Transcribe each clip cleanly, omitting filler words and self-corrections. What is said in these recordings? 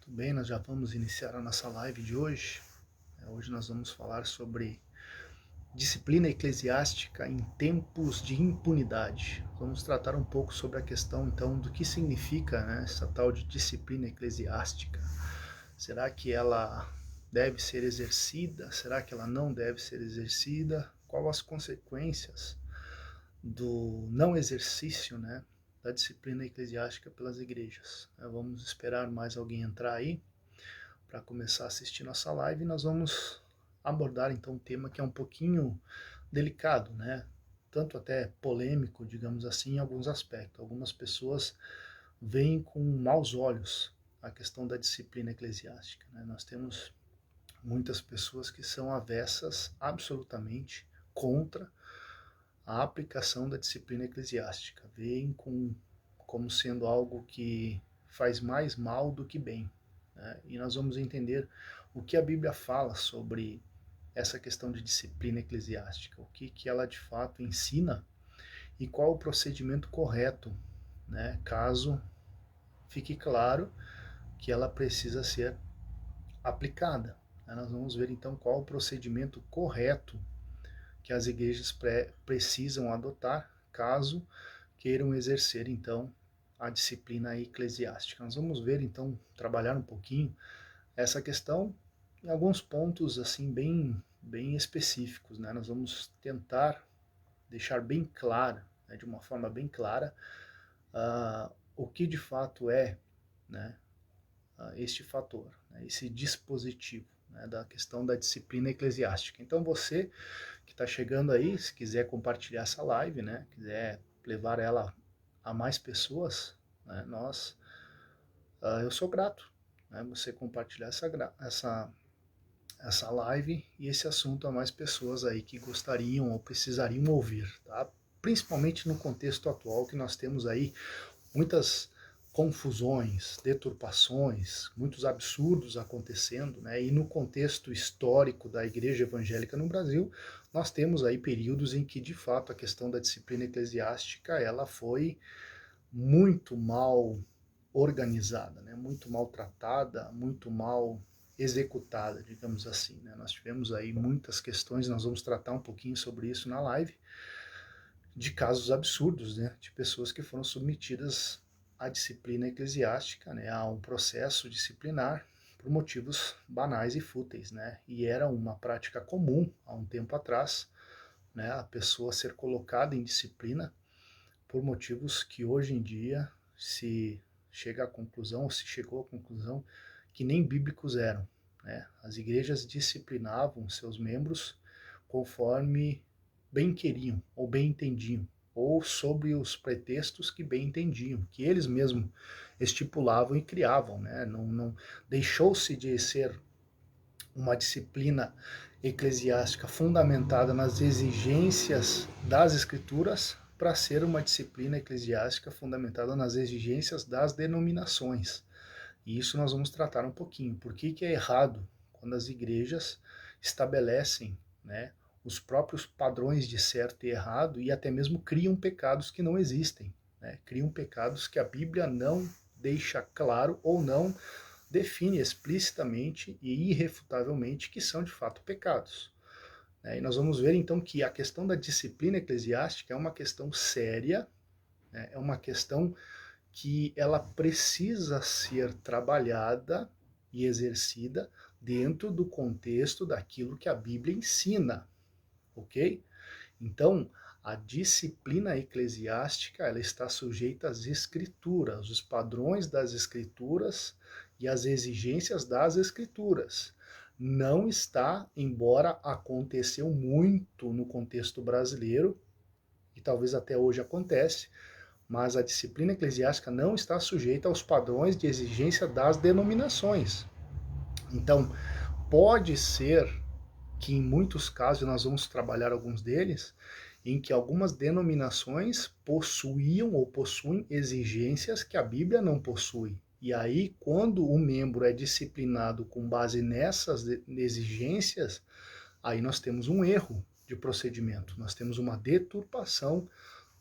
Tudo bem, nós já vamos iniciar a nossa live de hoje. Hoje nós vamos falar sobre disciplina eclesiástica em tempos de impunidade. Vamos tratar um pouco sobre a questão, então, do que significa, essa tal de disciplina eclesiástica. Será que ela deve ser exercida? Será que ela não deve ser exercida? Quais as consequências do não exercício, da disciplina eclesiástica pelas igrejas? Vamos esperar mais alguém entrar aí para começar a assistir nossa live. E nós vamos abordar então um tema que é um pouquinho delicado, tanto até polêmico, digamos assim, em alguns aspectos. Algumas pessoas veem com maus olhos a questão da disciplina eclesiástica. Nós temos muitas pessoas que são avessas absolutamente contra a aplicação da disciplina eclesiástica, veem como sendo algo que faz mais mal do que bem. E nós vamos entender o que a Bíblia fala sobre essa questão de disciplina eclesiástica, o que ela de fato ensina e qual o procedimento correto, caso fique claro que ela precisa ser aplicada. Nós vamos ver então qual o procedimento correto que as igrejas precisam adotar caso queiram exercer então a disciplina eclesiástica. Nós vamos ver então, trabalhar um pouquinho essa questão em alguns pontos assim bem específicos. Nós vamos tentar deixar bem claro, de uma forma bem clara, o que de fato é este fator, esse dispositivo da questão da disciplina eclesiástica. Então você que está chegando aí, se quiser compartilhar essa live, quiser levar ela a mais pessoas, eu sou grato, você compartilhar essa live e esse assunto a mais pessoas aí que gostariam ou precisariam ouvir, tá? Principalmente no contexto atual que nós temos aí muitas confusões, deturpações, muitos absurdos acontecendo, e no contexto histórico da Igreja Evangélica no Brasil, nós temos aí períodos em que de fato a questão da disciplina eclesiástica ela foi muito mal organizada, muito mal tratada, muito mal executada, digamos assim. Nós tivemos aí muitas questões, nós vamos tratar um pouquinho sobre isso na live, de casos absurdos, de pessoas que foram submetidas à disciplina eclesiástica, a um processo disciplinar por motivos banais e fúteis, e era uma prática comum há um tempo atrás, a pessoa ser colocada em disciplina por motivos que hoje em dia se chega à conclusão, ou se chegou à conclusão, que nem bíblicos eram. As igrejas disciplinavam seus membros conforme bem queriam, ou bem entendiam, ou sobre os pretextos que bem entendiam, que eles mesmos estipulavam e criavam. Não deixou-se de ser uma disciplina eclesiástica fundamentada nas exigências das Escrituras para ser uma disciplina eclesiástica fundamentada nas exigências das denominações. E isso nós vamos tratar um pouquinho. Por que é errado quando as igrejas estabelecem os próprios padrões de certo e errado e até mesmo criam pecados que não existem. Criam pecados que a Bíblia não deixa claro ou não define explicitamente e irrefutavelmente que são de fato pecados. E nós vamos ver então que a questão da disciplina eclesiástica é uma questão séria, é uma questão que ela precisa ser trabalhada e exercida dentro do contexto daquilo que a Bíblia ensina, ok? Então, a disciplina eclesiástica ela está sujeita às escrituras, os padrões das escrituras e as exigências das escrituras. Não está, embora aconteceu muito no contexto brasileiro, e talvez até hoje acontece, mas a disciplina eclesiástica não está sujeita aos padrões de exigência das denominações. Então, pode ser que em muitos casos, nós vamos trabalhar alguns deles, em que algumas denominações possuíam ou possuem exigências que a Bíblia não possui. E aí, quando o membro é disciplinado com base nessas exigências, aí nós temos um erro de procedimento, nós temos uma deturpação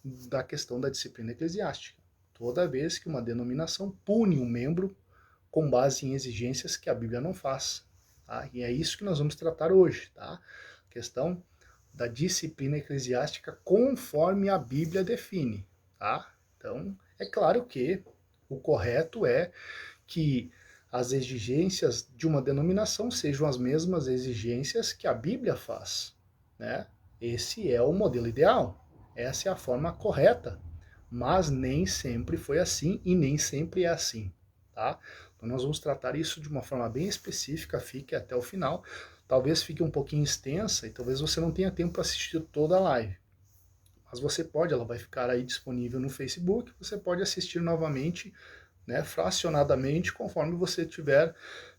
da questão da disciplina eclesiástica. Toda vez que uma denominação pune um membro com base em exigências que a Bíblia não faz. Tá? E é isso que nós vamos tratar hoje, tá? A questão da disciplina eclesiástica conforme a Bíblia define, tá? Então, é claro que o correto é que as exigências de uma denominação sejam as mesmas exigências que a Bíblia faz, né? Esse é o modelo ideal, essa é a forma correta, mas nem sempre foi assim e nem sempre é assim, tá? Então nós vamos tratar isso de uma forma bem específica, fique até o final. Talvez fique um pouquinho extensa e talvez você não tenha tempo para assistir toda a live. Mas você pode, ela vai ficar aí disponível no Facebook, você pode assistir novamente, né, fracionadamente, conforme você tiver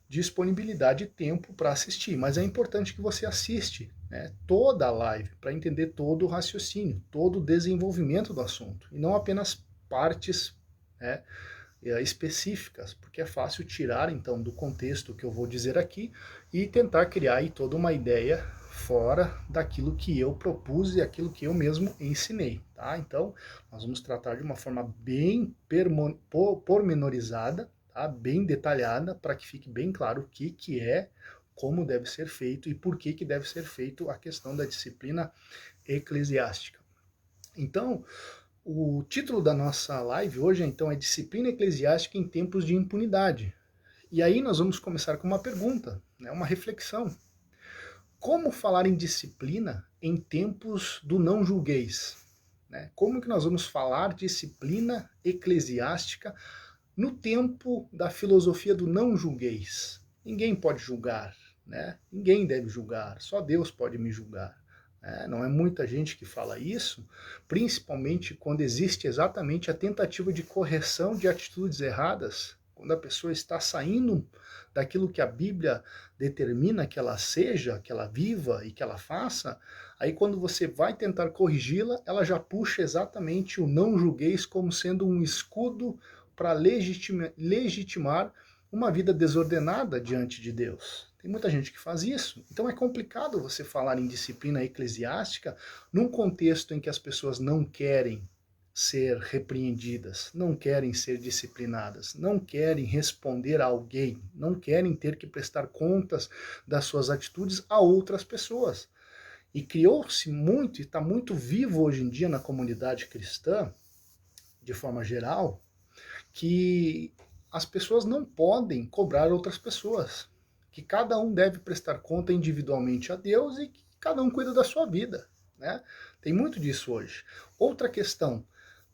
disponibilidade e tempo para assistir. Mas é importante que você assiste, né, toda a live para entender todo o raciocínio, todo o desenvolvimento do assunto, e não apenas partes, né, específicas, porque é fácil tirar então do contexto que eu vou dizer aqui e tentar criar aí toda uma ideia fora daquilo que eu propus e aquilo que eu mesmo ensinei, tá? Então, nós vamos tratar de uma forma bem pormenorizada, tá? Bem detalhada, para que fique bem claro o que é, como deve ser feito e por que deve ser feito a questão da disciplina eclesiástica. Então, o título da nossa live hoje, então, é Disciplina Eclesiástica em Tempos de Impunidade. E aí nós vamos começar com uma pergunta, né, uma reflexão. Como falar em disciplina em tempos do não julgueis? Né? Como que nós vamos falar disciplina eclesiástica no tempo da filosofia do não julgueis? Ninguém pode julgar, né? Ninguém deve julgar, só Deus pode me julgar. Não é muita gente que fala isso, principalmente quando existe exatamente a tentativa de correção de atitudes erradas, quando a pessoa está saindo daquilo que a Bíblia determina que ela seja, que ela viva e que ela faça, aí quando você vai tentar corrigi-la, ela já puxa exatamente o não julgueis como sendo um escudo para legitimar uma vida desordenada diante de Deus. Tem muita gente que faz isso. Então é complicado você falar em disciplina eclesiástica num contexto em que as pessoas não querem ser repreendidas, não querem ser disciplinadas, não querem responder a alguém, não querem ter que prestar contas das suas atitudes a outras pessoas. E criou-se muito, e está muito vivo hoje em dia na comunidade cristã, de forma geral, que as pessoas não podem cobrar outras pessoas, que cada um deve prestar conta individualmente a Deus e que cada um cuida da sua vida, né? Tem muito disso hoje. Outra questão,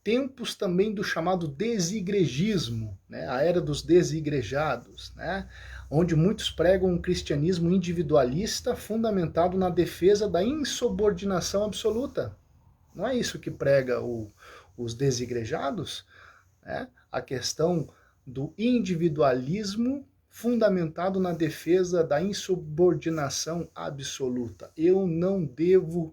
tempos também do chamado desigregismo, né? A era dos desigrejados, né? Onde muitos pregam um cristianismo individualista fundamentado na defesa da insubordinação absoluta. Não é isso que prega os desigrejados? Né? A questão do individualismo fundamentado na defesa da insubordinação absoluta. Eu não devo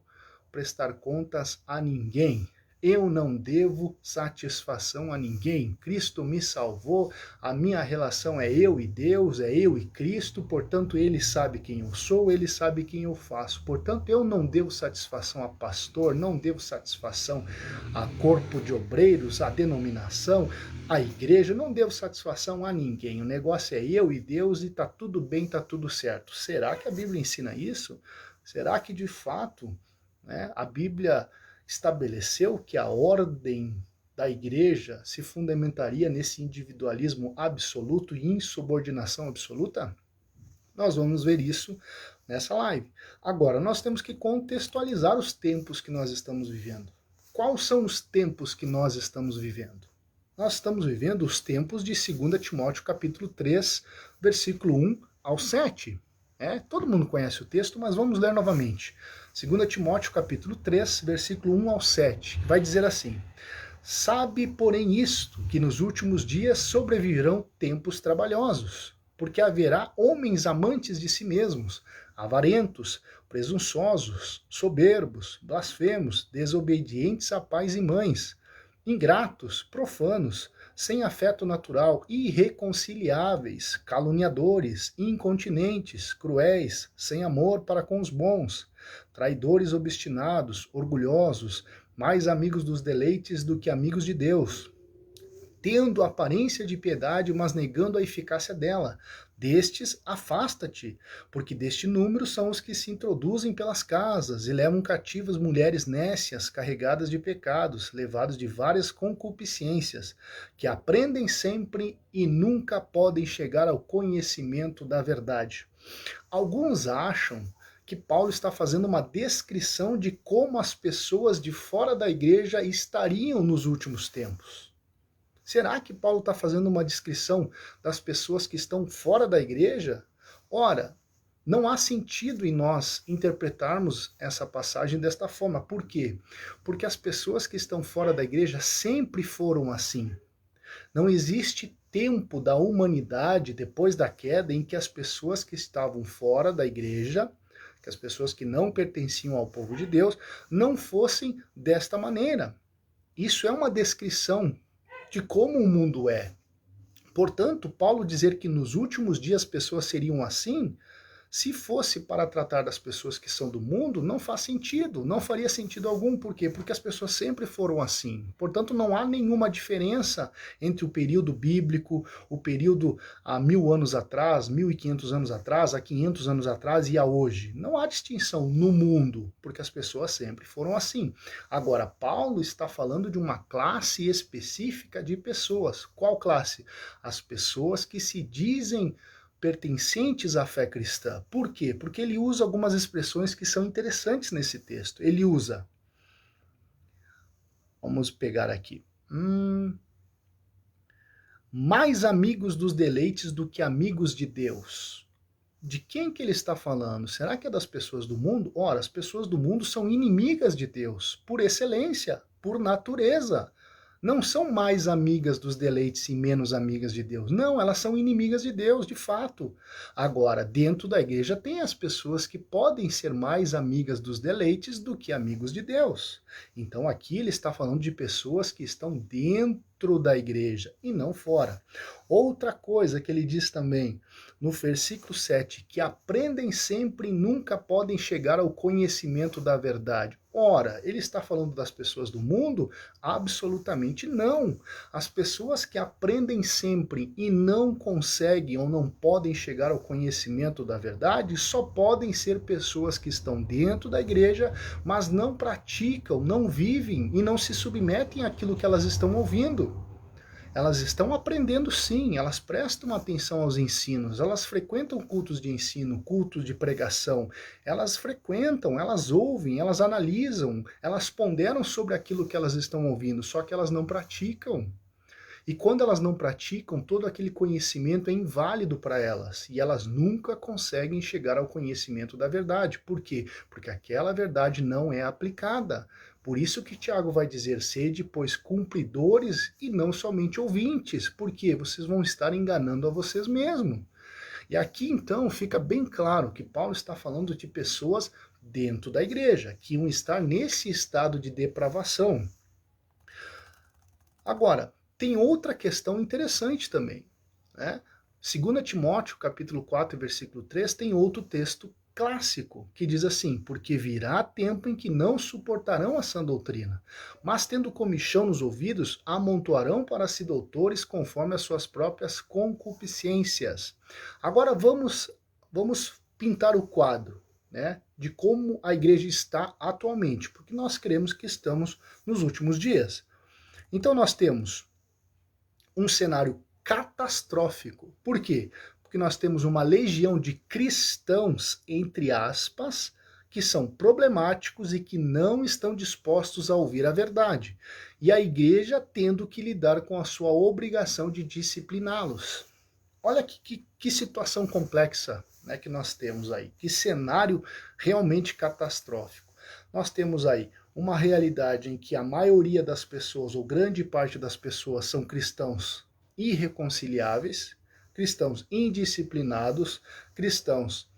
prestar contas a ninguém. Eu não devo satisfação a ninguém. Cristo me salvou, a minha relação é eu e Deus, é eu e Cristo, portanto ele sabe quem eu sou, ele sabe quem eu faço. Portanto eu não devo satisfação a pastor, não devo satisfação a corpo de obreiros, a denominação, a igreja, não devo satisfação a ninguém. O negócio é eu e Deus e tá tudo bem, tá tudo certo. Será que a Bíblia ensina isso? Será que de fato, né, a Bíblia estabeleceu que a ordem da igreja se fundamentaria nesse individualismo absoluto e insubordinação absoluta? Nós vamos ver isso nessa live. Agora, nós temos que contextualizar os tempos que nós estamos vivendo. Quais são os tempos que nós estamos vivendo? Nós estamos vivendo os tempos de 2 Timóteo capítulo 3, versículo 1 ao 7. Todo mundo conhece o texto, mas vamos ler novamente. 2 Timóteo capítulo 3, versículo 1 ao 7, que vai dizer assim: Sabe, porém, isto, que nos últimos dias sobreviverão tempos trabalhosos, porque haverá homens amantes de si mesmos, avarentos, presunçosos, soberbos, blasfemos, desobedientes a pais e mães, ingratos, profanos, sem afeto natural, irreconciliáveis, caluniadores, incontinentes, cruéis, sem amor para com os bons, traidores obstinados, orgulhosos, mais amigos dos deleites do que amigos de Deus, tendo aparência de piedade, mas negando a eficácia dela. Destes, afasta-te, porque deste número são os que se introduzem pelas casas e levam cativas mulheres nécias, carregadas de pecados, levados de várias concupiscências, que aprendem sempre e nunca podem chegar ao conhecimento da verdade. Alguns acham que Paulo está fazendo uma descrição de como as pessoas de fora da igreja estariam nos últimos tempos. Será que Paulo está fazendo uma descrição das pessoas que estão fora da igreja? Ora, não há sentido em nós interpretarmos essa passagem desta forma. Por quê? Porque as pessoas que estão fora da igreja sempre foram assim. Não existe tempo da humanidade depois da queda em que as pessoas que estavam fora da igreja, que as pessoas que não pertenciam ao povo de Deus, não fossem desta maneira. Isso é uma descrição de como o mundo é. Portanto, Paulo dizer que nos últimos dias as pessoas seriam assim, se fosse para tratar das pessoas que são do mundo, não faz sentido, não faria sentido algum. Por quê? Porque as pessoas sempre foram assim. Portanto, não há nenhuma diferença entre o período bíblico, o período há 1000 anos atrás, 1500 anos atrás, há 500 anos atrás e a hoje. Não há distinção no mundo, porque as pessoas sempre foram assim. Agora, Paulo está falando de uma classe específica de pessoas. Qual classe? As pessoas que se dizem pertencentes à fé cristã. Por quê? Porque ele usa algumas expressões que são interessantes nesse texto. Ele usa, vamos pegar aqui, mais amigos dos deleites do que amigos de Deus. De quem que ele está falando? Será que é das pessoas do mundo? Ora, as pessoas do mundo são inimigas de Deus, por excelência, por natureza. Não são mais amigas dos deleites e menos amigas de Deus. Não, elas são inimigas de Deus, de fato. Agora, dentro da igreja tem as pessoas que podem ser mais amigas dos deleites do que amigos de Deus. Então aqui ele está falando de pessoas que estão dentro da igreja e não fora. Outra coisa que ele diz também, no versículo 7, que aprendem sempre e nunca podem chegar ao conhecimento da verdade. Ora, ele está falando das pessoas do mundo? Absolutamente não. As pessoas que aprendem sempre e não conseguem ou não podem chegar ao conhecimento da verdade só podem ser pessoas que estão dentro da igreja, mas não praticam, não vivem e não se submetem àquilo que elas estão ouvindo. Elas estão aprendendo sim, elas prestam atenção aos ensinos, elas frequentam cultos de ensino, cultos de pregação, elas frequentam, elas ouvem, elas analisam, elas ponderam sobre aquilo que elas estão ouvindo, só que elas não praticam. E quando elas não praticam, todo aquele conhecimento é inválido para elas, e elas nunca conseguem chegar ao conhecimento da verdade. Por quê? Porque aquela verdade não é aplicada. Por isso que Tiago vai dizer, sede, pois, cumpridores e não somente ouvintes, porque vocês vão estar enganando a vocês mesmos. E aqui, então, fica bem claro que Paulo está falando de pessoas dentro da igreja, que iam estar nesse estado de depravação. Agora, tem outra questão interessante também, né? 2 Timóteo, capítulo 4, versículo 3, tem outro texto clássico, que diz assim, porque virá tempo em que não suportarão a sã doutrina, mas tendo comichão nos ouvidos, amontoarão para si doutores conforme as suas próprias concupiscências. Agora vamos pintar o quadro, né, de como a igreja está atualmente, porque nós cremos que estamos nos últimos dias. Então nós temos um cenário catastrófico. Por quê? Porque nós temos uma legião de cristãos, entre aspas, que são problemáticos e que não estão dispostos a ouvir a verdade. E a igreja tendo que lidar com a sua obrigação de discipliná-los. Olha que situação complexa, né, que nós temos aí. Que cenário realmente catastrófico. Nós temos aí uma realidade em que a maioria das pessoas, ou grande parte das pessoas, são cristãos irreconciliáveis, cristãos indisciplinados, cristãos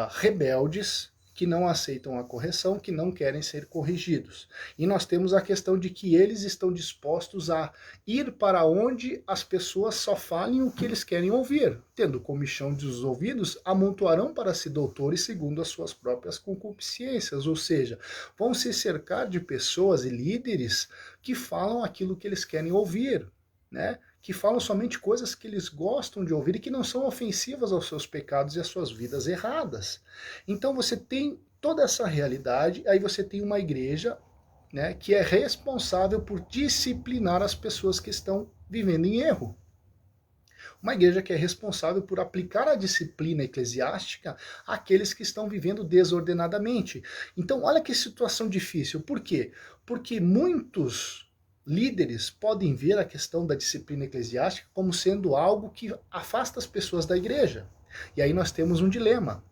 rebeldes, que não aceitam a correção, que não querem ser corrigidos. E nós temos a questão de que eles estão dispostos a ir para onde as pessoas só falem o que eles querem ouvir. Tendo comichão dos ouvidos, amontoarão para si doutores segundo as suas próprias concupiscências, ou seja, vão se cercar de pessoas e líderes que falam aquilo que eles querem ouvir. né, que falam somente coisas que eles gostam de ouvir e que não são ofensivas aos seus pecados e às suas vidas erradas. Então você tem toda essa realidade, aí você tem uma igreja, né, que é responsável por disciplinar as pessoas que estão vivendo em erro. Uma igreja que é responsável por aplicar a disciplina eclesiástica àqueles que estão vivendo desordenadamente. Então, olha que situação difícil. Por quê? Porque muitos líderes podem ver a questão da disciplina eclesiástica como sendo algo que afasta as pessoas da igreja. E aí nós temos um dilema.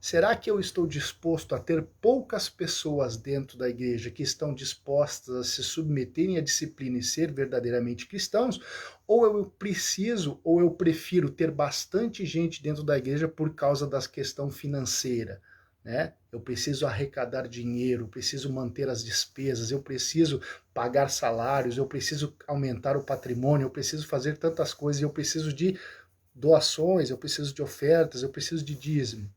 Será que eu estou disposto a ter poucas pessoas dentro da igreja que estão dispostas a se submeterem à disciplina e ser verdadeiramente cristãos? Ou eu preciso, ou eu prefiro ter bastante gente dentro da igreja por causa da questão financeira? Né? Eu preciso arrecadar dinheiro, eu preciso manter as despesas, eu preciso pagar salários, eu preciso aumentar o patrimônio, eu preciso fazer tantas coisas, eu preciso de doações, eu preciso de ofertas, eu preciso de dízimo.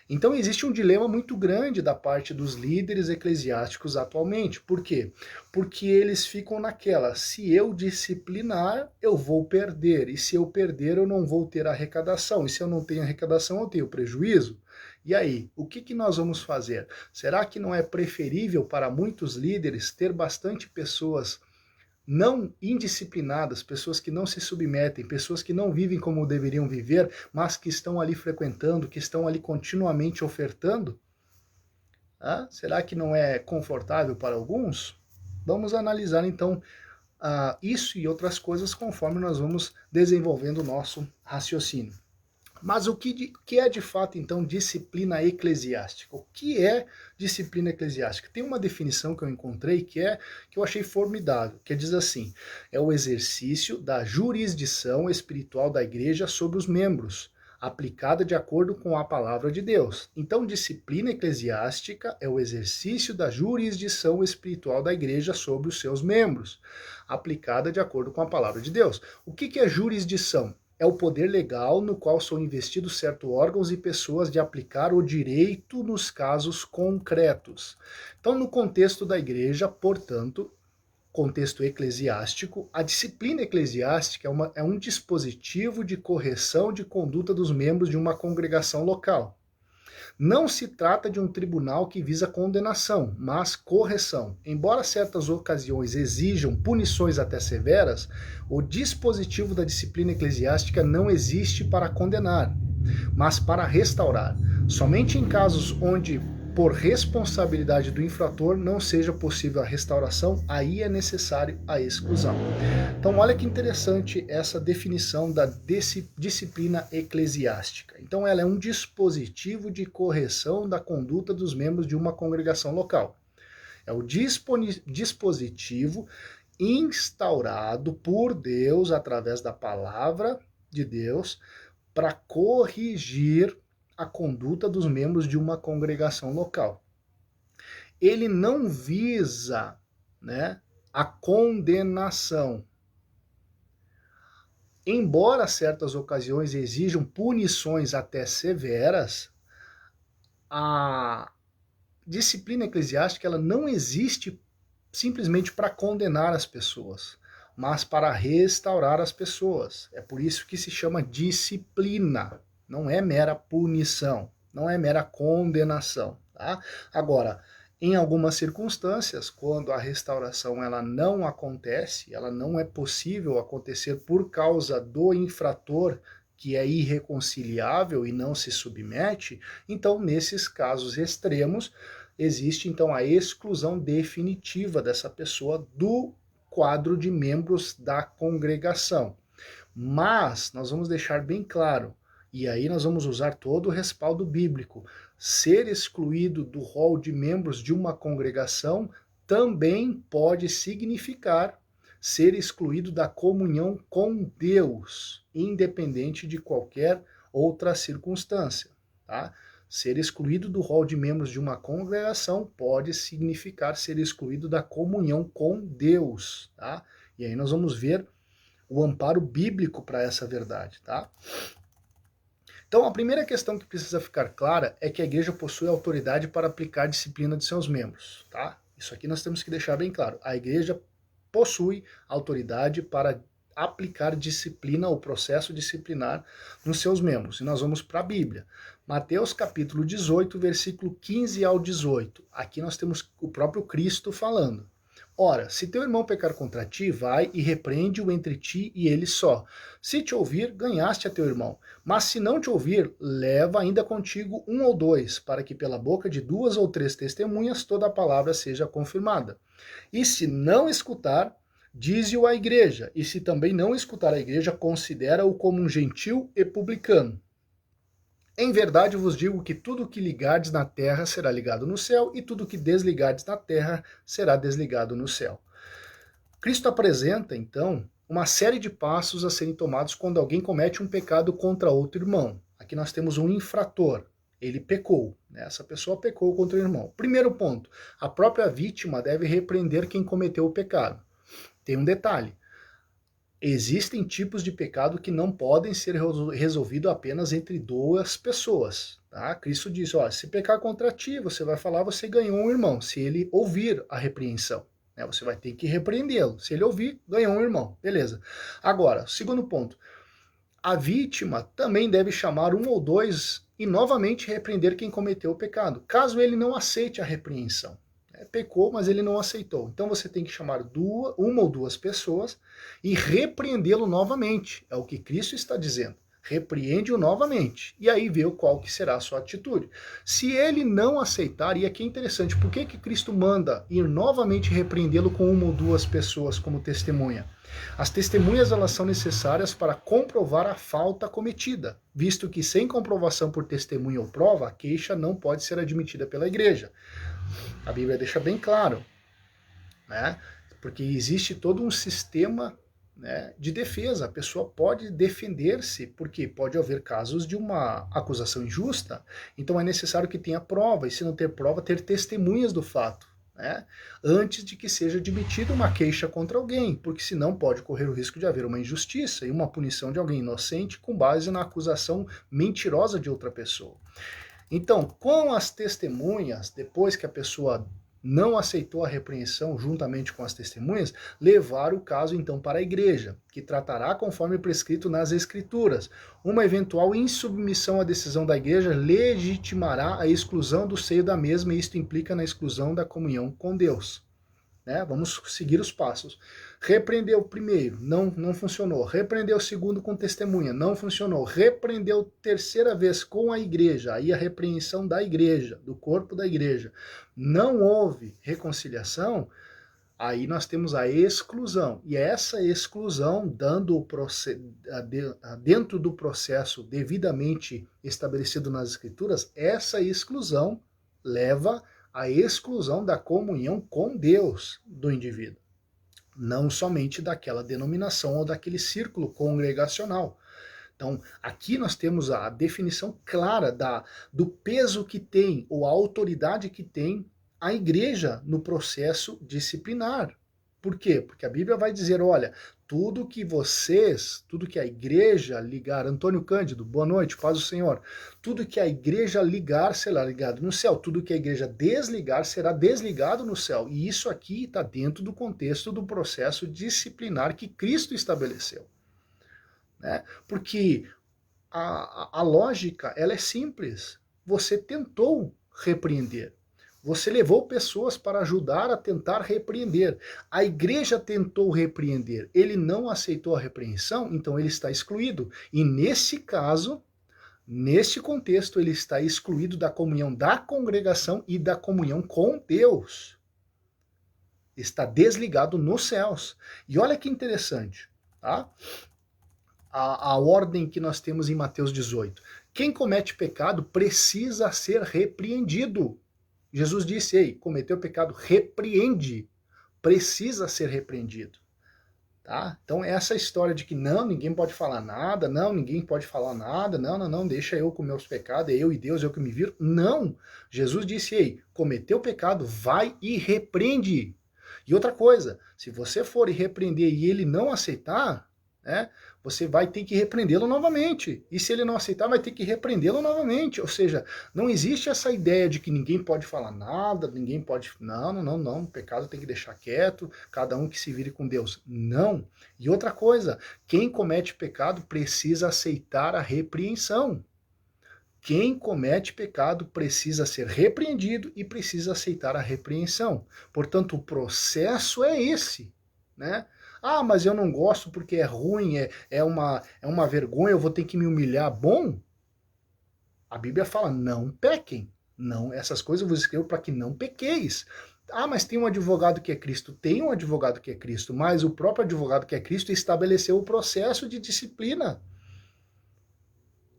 Então existe um dilema muito grande da parte dos líderes eclesiásticos atualmente. Por quê? Porque eles ficam naquela, se eu disciplinar, eu vou perder, e se eu perder, eu não vou ter arrecadação, e se eu não tenho arrecadação, eu tenho prejuízo. E aí, o que nós vamos fazer? Será que não é preferível para muitos líderes ter bastante pessoas não indisciplinadas, pessoas que não se submetem, pessoas que não vivem como deveriam viver, mas que estão ali frequentando, que estão ali continuamente ofertando? Ah, será que não é confortável para alguns? Vamos analisar então isso e outras coisas conforme nós vamos desenvolvendo o nosso raciocínio. Mas o que é de fato, então, disciplina eclesiástica? O que é disciplina eclesiástica? Tem uma definição que eu encontrei que eu achei formidável, que diz assim, é o exercício da jurisdição espiritual da igreja sobre os membros, aplicada de acordo com a palavra de Deus. Então, disciplina eclesiástica é o exercício da jurisdição espiritual da igreja sobre os seus membros, aplicada de acordo com a palavra de Deus. O que é jurisdição? É o poder legal no qual são investidos certos órgãos e pessoas de aplicar o direito nos casos concretos. Então, no contexto da igreja, portanto, contexto eclesiástico, a disciplina eclesiástica é um dispositivo de correção de conduta dos membros de uma congregação local. Não se trata de um tribunal que visa condenação, mas correção. Embora certas ocasiões exijam punições até severas, o dispositivo da disciplina eclesiástica não existe para condenar, mas para restaurar. Somente em casos onde, por responsabilidade do infrator, não seja possível a restauração, aí é necessário a exclusão. Então, olha que interessante essa definição da disciplina eclesiástica. Então, ela é um dispositivo de correção da conduta dos membros de uma congregação local. É o dispositivo instaurado por Deus através da palavra de Deus para corrigir a conduta dos membros de uma congregação local. Ele não visa, né, a condenação. Embora certas ocasiões exijam punições até severas, a disciplina eclesiástica ela não existe simplesmente para condenar as pessoas, mas para restaurar as pessoas. É por isso que se chama disciplina. Não é mera punição, não é mera condenação. Tá? Agora, em algumas circunstâncias, quando a restauração ela não acontece, ela não é possível acontecer por causa do infrator que é irreconciliável e não se submete, então nesses casos extremos existe então a exclusão definitiva dessa pessoa do quadro de membros da congregação. Mas nós vamos deixar bem claro, e aí nós vamos usar todo o respaldo bíblico. Ser excluído do rol de membros de uma congregação também pode significar ser excluído da comunhão com Deus, independente de qualquer outra circunstância. Tá? Ser excluído do rol de membros de uma congregação pode significar ser excluído da comunhão com Deus. Tá? E aí nós vamos ver o amparo bíblico para essa verdade. Tá? Então, a primeira questão que precisa ficar clara é que a igreja possui autoridade para aplicar a disciplina de seus membros, tá? Isso aqui nós temos que deixar bem claro. A igreja possui autoridade para aplicar disciplina ou processo disciplinar nos seus membros. E nós vamos para a Bíblia. Mateus capítulo 18, versículo 15 ao 18. Aqui nós temos o próprio Cristo falando. Ora, se teu irmão pecar contra ti, vai e repreende-o entre ti e ele só. Se te ouvir, ganhaste a teu irmão. Mas se não te ouvir, leva ainda contigo um ou dois, para que pela boca de 2 ou 3 testemunhas toda a palavra seja confirmada. E se não escutar, dize-o à igreja. E se também não escutar a igreja, considera-o como um gentil e publicano. Em verdade vos digo que tudo que ligardes na terra será ligado no céu, e tudo que desligardes na terra será desligado no céu. Cristo apresenta, então, uma série de passos a serem tomados quando alguém comete um pecado contra outro irmão. Aqui nós temos um infrator. Ele pecou, né? Essa pessoa pecou contra o irmão. Primeiro ponto, a própria vítima deve repreender quem cometeu o pecado. Tem um detalhe. Existem tipos de pecado que não podem ser resolvidos apenas entre 2 pessoas. Tá? Cristo diz, ó, se pecar contra ti, você vai falar, você ganhou um irmão. Se ele ouvir a repreensão, né, você vai ter que repreendê-lo. Se ele ouvir, ganhou um irmão. Beleza. Agora, segundo ponto. A vítima também deve chamar 1 ou 2 e novamente repreender quem cometeu o pecado, caso ele não aceite a repreensão. Pecou, mas ele não aceitou. Então você tem que chamar 1 ou 2 pessoas e repreendê-lo novamente. É o que Cristo está dizendo. Repreende-o novamente. E aí vê qual que será a sua atitude. Se ele não aceitar, e aqui é interessante, por que Cristo manda ir novamente repreendê-lo com 1 ou 2 pessoas como testemunha? As testemunhas elas são necessárias para comprovar a falta cometida, visto que sem comprovação por testemunha ou prova, a queixa não pode ser admitida pela igreja. A Bíblia deixa bem claro, né? Porque existe todo um sistema, né, de defesa. A pessoa pode defender-se, porque pode haver casos de uma acusação injusta, então é necessário que tenha prova, e se não ter prova, ter testemunhas do fato, né, antes de que seja admitida uma queixa contra alguém, porque senão pode correr o risco de haver uma injustiça e uma punição de alguém inocente com base na acusação mentirosa de outra pessoa. Então, com as testemunhas, depois que a pessoa não aceitou a repreensão juntamente com as testemunhas, levar o caso então para a igreja, que tratará conforme prescrito nas Escrituras. Uma eventual insubmissão à decisão da igreja legitimará a exclusão do seio da mesma, e isto implica na exclusão da comunhão com Deus. Né? Vamos seguir os passos. Repreendeu o primeiro, não funcionou. Repreendeu o segundo com testemunha, não funcionou. Repreendeu terceira vez com a igreja, aí a repreensão da igreja, do corpo da igreja. Não houve reconciliação, aí nós temos a exclusão. E essa exclusão, dentro do processo devidamente estabelecido nas Escrituras, essa exclusão leva a exclusão da comunhão com Deus do indivíduo, não somente daquela denominação ou daquele círculo congregacional. Então, aqui nós temos a definição clara do peso que tem, ou a autoridade que tem a igreja no processo disciplinar. Por quê? Porque a Bíblia vai dizer, olha, tudo que a igreja ligar, Antônio Cândido, boa noite, paz do Senhor, tudo que a igreja ligar será ligado no céu, tudo que a igreja desligar será desligado no céu. E isso aqui está dentro do contexto do processo disciplinar que Cristo estabeleceu. Né? Porque a lógica, ela é simples. Você tentou repreender. Você levou pessoas para ajudar a tentar repreender. A igreja tentou repreender. Ele não aceitou a repreensão, então ele está excluído. E nesse caso, neste contexto, ele está excluído da comunhão da congregação e da comunhão com Deus. Está desligado nos céus. E olha que interessante, tá? A ordem que nós temos em Mateus 18. Quem comete pecado precisa ser repreendido. Jesus disse, ei, cometeu pecado, repreende, precisa ser repreendido. Tá? Então essa história de que não, ninguém pode falar nada, não, deixa eu com meus pecados, é eu e Deus, eu que me viro. Não, Jesus disse, ei, cometeu pecado, vai e repreende. E outra coisa, se você for e repreender e ele não aceitar, né, você vai ter que repreendê-lo novamente. E se ele não aceitar, vai ter que repreendê-lo novamente. Ou seja, não existe essa ideia de que ninguém pode falar nada, ninguém pode... Não. O pecado tem que deixar quieto, cada um que se vire com Deus. Não. E outra coisa, quem comete pecado precisa aceitar a repreensão. Quem comete pecado precisa ser repreendido e precisa aceitar a repreensão. Portanto, o processo é esse, né? Ah, mas eu não gosto porque é ruim, é uma vergonha, eu vou ter que me humilhar. Bom, a Bíblia fala, não pequem. Não, essas coisas eu vos escrevo para que não pequeis. Ah, mas tem um advogado que é Cristo. Tem um advogado que é Cristo, mas o próprio advogado que é Cristo estabeleceu o processo de disciplina.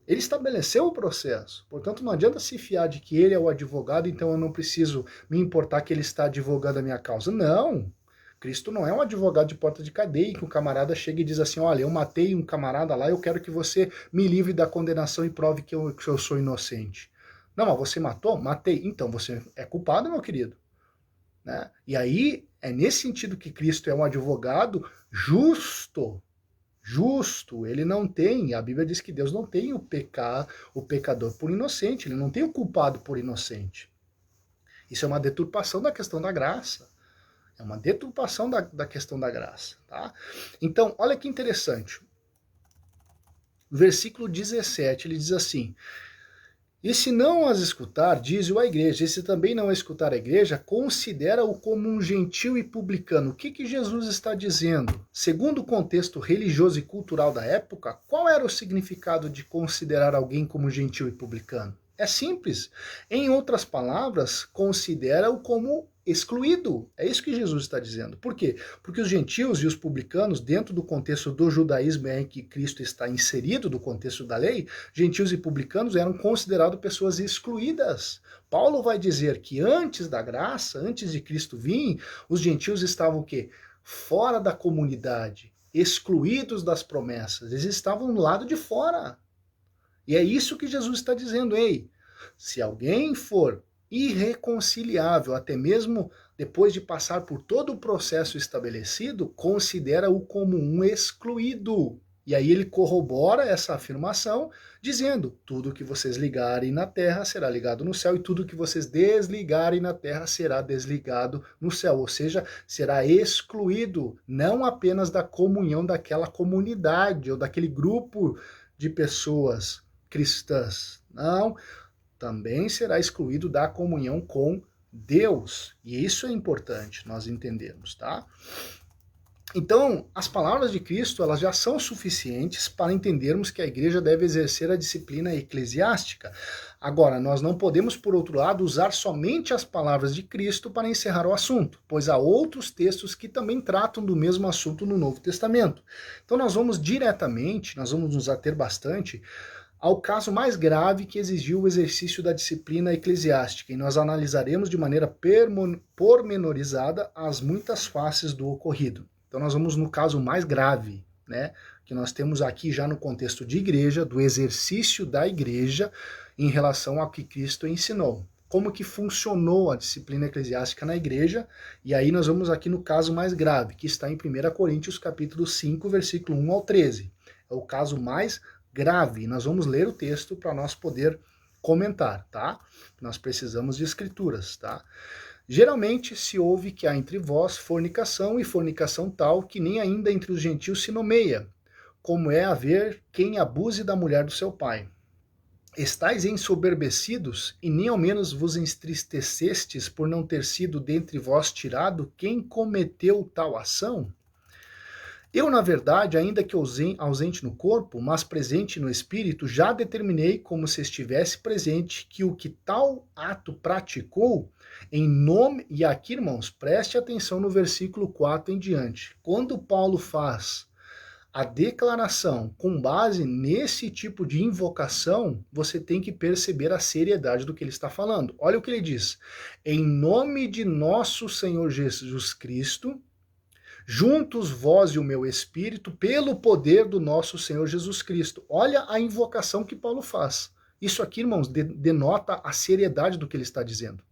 Ele estabeleceu o processo. Portanto, não adianta se fiar de que ele é o advogado, então eu não preciso me importar que ele está advogando a minha causa. Não. Cristo não é um advogado de porta de cadeia, que um camarada chega e diz assim, olha, eu matei um camarada lá, eu quero que você me livre da condenação e prove que eu sou inocente. Não, mas você matou? Matei. Então, você é culpado, meu querido. Né? E aí, é nesse sentido que Cristo é um advogado justo. Justo, ele não tem, a Bíblia diz que Deus não tem o pecador por inocente, ele não tem o culpado por inocente. Isso é uma deturpação da questão da graça. É uma deturpação da questão da graça. Tá? Então, olha que interessante. Versículo 17, ele diz assim, e se não as escutar, diz-o à igreja, e se também não escutar a igreja, considera-o como um gentil e publicano. O que Jesus está dizendo? Segundo o contexto religioso e cultural da época, qual era o significado de considerar alguém como gentil e publicano? É simples. Em outras palavras, considera-o como excluído. É isso que Jesus está dizendo. Por quê? Porque os gentios e os publicanos, dentro do contexto do judaísmo em que Cristo está inserido, do contexto da lei, gentios e publicanos eram considerados pessoas excluídas. Paulo vai dizer que antes da graça, antes de Cristo vir, os gentios estavam o quê? Fora da comunidade, excluídos das promessas. Eles estavam do lado de fora. E é isso que Jesus está dizendo, ei, se alguém for irreconciliável, até mesmo depois de passar por todo o processo estabelecido, considera-o como um excluído. E aí ele corrobora essa afirmação, dizendo, tudo que vocês ligarem na terra será ligado no céu, e tudo que vocês desligarem na terra será desligado no céu, ou seja, será excluído, não apenas da comunhão daquela comunidade, ou daquele grupo de pessoas cristãs, não, também será excluído da comunhão com Deus. E isso é importante nós entendermos, tá? Então, as palavras de Cristo, elas já são suficientes para entendermos que a igreja deve exercer a disciplina eclesiástica. Agora, nós não podemos, por outro lado, usar somente as palavras de Cristo para encerrar o assunto, pois há outros textos que também tratam do mesmo assunto no Novo Testamento. Então, nós vamos nos ater bastante ao caso mais grave que exigiu o exercício da disciplina eclesiástica, e nós analisaremos de maneira pormenorizada as muitas faces do ocorrido. Então nós vamos no caso mais grave, né, que nós temos aqui já no contexto de igreja, do exercício da igreja em relação ao que Cristo ensinou. Como que funcionou a disciplina eclesiástica na igreja, e aí nós vamos aqui no caso mais grave, que está em 1 Coríntios capítulo 5, versículo 1 ao 13. É o caso mais grave. Nós vamos ler o texto para nós poder comentar, tá? Nós precisamos de escrituras, tá? Geralmente se ouve que há entre vós fornicação, e fornicação tal que nem ainda entre os gentios se nomeia, como é haver quem abuse da mulher do seu pai. Estais ensoberbecidos, e nem ao menos vos entristecestes por não ter sido dentre vós tirado quem cometeu tal ação? Eu, na verdade, ainda que ausente no corpo, mas presente no espírito, já determinei, como se estivesse presente, que o que tal ato praticou, em nome... E aqui, irmãos, preste atenção no versículo 4 em diante. Quando Paulo faz a declaração com base nesse tipo de invocação, você tem que perceber a seriedade do que ele está falando. Olha o que ele diz. Em nome de nosso Senhor Jesus Cristo, juntos vós e o meu espírito, pelo poder do nosso Senhor Jesus Cristo. Olha a invocação que Paulo faz. Isso aqui, irmãos, denota a seriedade do que ele está dizendo.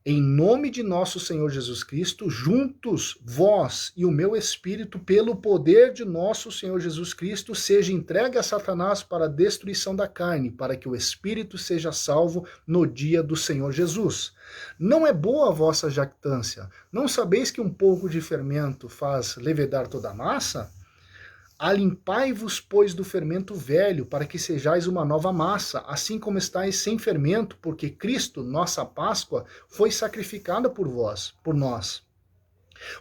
Em nome de nosso Senhor Jesus Cristo, juntos, vós e o meu espírito, pelo poder de nosso Senhor Jesus Cristo, seja entregue a Satanás para a destruição da carne, para que o espírito seja salvo no dia do Senhor Jesus. Não é boa a vossa jactância? Não sabeis que um pouco de fermento faz levedar toda a massa? Alimpai-vos, pois, do fermento velho, para que sejais uma nova massa, assim como estáis sem fermento, porque Cristo, nossa Páscoa, foi sacrificado por vós, por nós.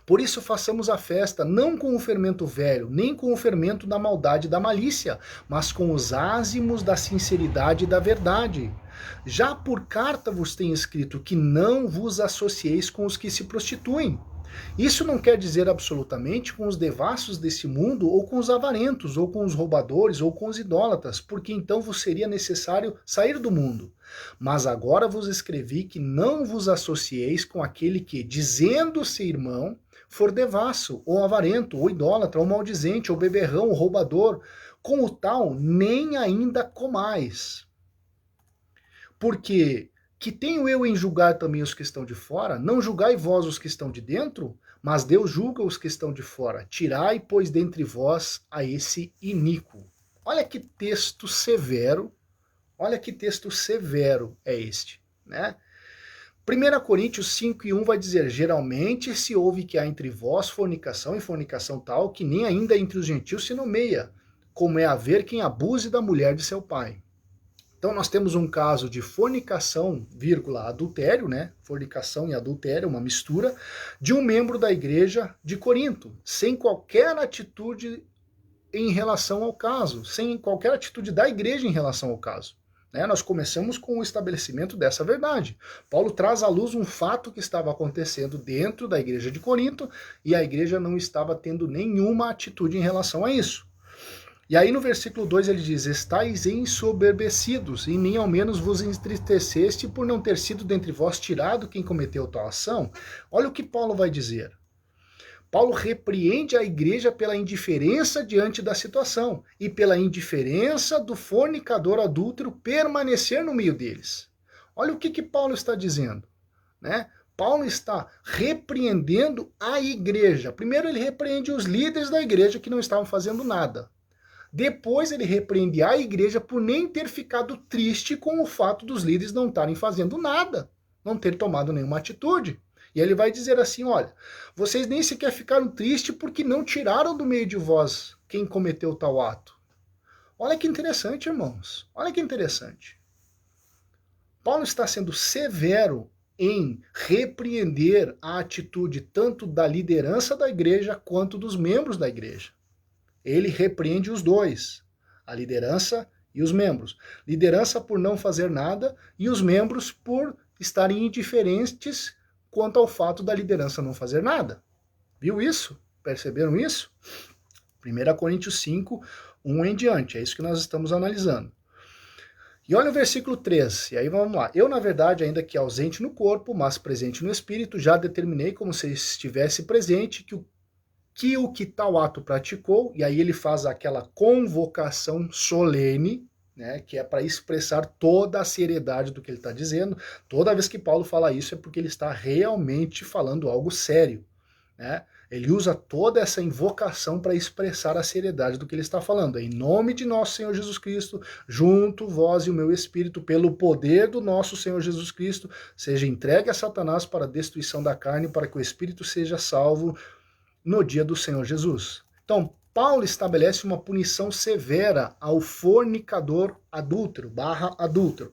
Por isso façamos a festa, não com o fermento velho, nem com o fermento da maldade e da malícia, mas com os ázimos da sinceridade e da verdade. Já por carta vos tenho escrito que não vos associeis com os que se prostituem. Isso não quer dizer absolutamente com os devassos desse mundo, ou com os avarentos, ou com os roubadores, ou com os idólatras, porque então vos seria necessário sair do mundo. Mas agora vos escrevi que não vos associeis com aquele que, dizendo-se irmão, for devasso, ou avarento, ou idólatra, ou maldizente, ou beberrão, ou roubador. Com o tal, nem ainda comais. Porque que tenho eu em julgar também os que estão de fora? Não julgai vós os que estão de dentro, mas Deus julga os que estão de fora. Tirai, pois, dentre vós a esse iníquo. Olha que texto severo, é este, né? 1 Coríntios 5:1 vai dizer, geralmente se ouve que há entre vós fornicação, e fornicação tal, que nem ainda entre os gentios se nomeia, como é haver quem abuse da mulher de seu pai. Então nós temos um caso de fornicação, adultério, né? Fornicação e adultério, uma mistura, de um membro da igreja de Corinto, sem qualquer atitude em relação ao caso, sem qualquer atitude da igreja em relação ao caso. Né? Nós começamos com o estabelecimento dessa verdade. Paulo traz à luz um fato que estava acontecendo dentro da igreja de Corinto e a igreja não estava tendo nenhuma atitude em relação a isso. E aí no versículo 2 ele diz, estáis ensoberbecidos, e nem ao menos vos entristeceste por não ter sido dentre vós tirado quem cometeu tal ação. Olha o que Paulo vai dizer. Paulo repreende a igreja pela indiferença diante da situação, e pela indiferença do fornicador adúltero permanecer no meio deles. Olha o que Paulo está dizendo, né? Paulo está repreendendo a igreja. Primeiro ele repreende os líderes da igreja que não estavam fazendo nada. Depois ele repreende a igreja por nem ter ficado triste com o fato dos líderes não estarem fazendo nada, não ter tomado nenhuma atitude. E ele vai dizer assim, olha, vocês nem sequer ficaram tristes porque não tiraram do meio de vós quem cometeu tal ato. Olha que interessante, irmãos. Olha que interessante. Paulo está sendo severo em repreender a atitude tanto da liderança da igreja quanto dos membros da igreja. Ele repreende os dois, a liderança e os membros. Liderança por não fazer nada e os membros por estarem indiferentes quanto ao fato da liderança não fazer nada. Viu isso? Perceberam isso? 1 Coríntios 5, 1 em diante, é isso que nós estamos analisando. E olha o versículo 3, e aí vamos lá. Eu, na verdade, ainda que ausente no corpo, mas presente no espírito, já determinei como se estivesse presente que o que tal ato praticou, e aí ele faz aquela convocação solene, né, que é para expressar toda a seriedade do que ele está dizendo. Toda vez que Paulo fala isso é porque ele está realmente falando algo sério, né? Ele usa toda essa invocação para expressar a seriedade do que ele está falando. Em nome de nosso Senhor Jesus Cristo, junto vós e o meu espírito, pelo poder do nosso Senhor Jesus Cristo, seja entregue a Satanás para a destruição da carne, para que o espírito seja salvo no dia do Senhor Jesus. Então, Paulo estabelece uma punição severa ao fornicador adúltero, /adúltero.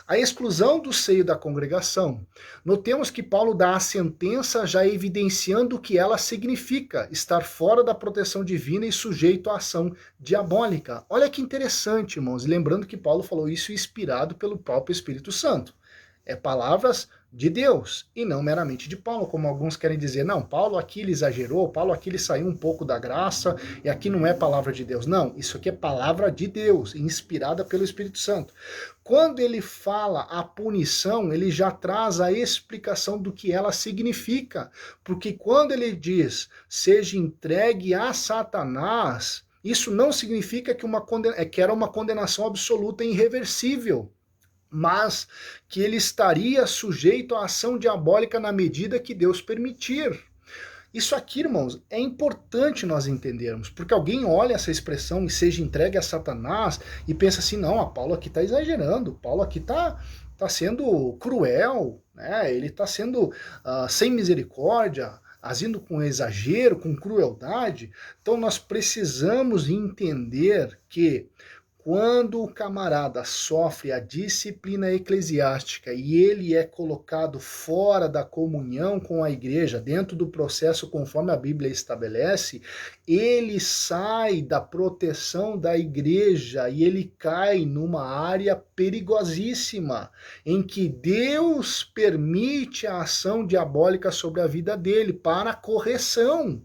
A exclusão do seio da congregação. Notemos que Paulo dá a sentença já evidenciando o que ela significa, estar fora da proteção divina e sujeito à ação diabólica. Olha que interessante, irmãos, lembrando que Paulo falou isso inspirado pelo próprio Espírito Santo. É palavras de Deus, e não meramente de Paulo, como alguns querem dizer, não, Paulo aqui ele exagerou, Paulo aqui ele saiu um pouco da graça, e aqui não é palavra de Deus. Não, isso aqui é palavra de Deus, inspirada pelo Espírito Santo. Quando ele fala a punição, ele já traz a explicação do que ela significa, porque quando ele diz, seja entregue a Satanás, isso não significa que era uma condenação absoluta e irreversível. mas que ele estaria sujeito à ação diabólica na medida que Deus permitir. Isso aqui, irmãos, é importante nós entendermos, porque alguém olha essa expressão e seja entregue a Satanás e pensa assim, não, a Paulo aqui está exagerando, Paulo aqui está sendo cruel, né? Ele está sendo sem misericórdia, agindo com exagero, com crueldade. Então nós precisamos entender que quando o camarada sofre a disciplina eclesiástica e ele é colocado fora da comunhão com a igreja, dentro do processo conforme a Bíblia estabelece, ele sai da proteção da igreja e ele cai numa área perigosíssima, em que Deus permite a ação diabólica sobre a vida dele para correção.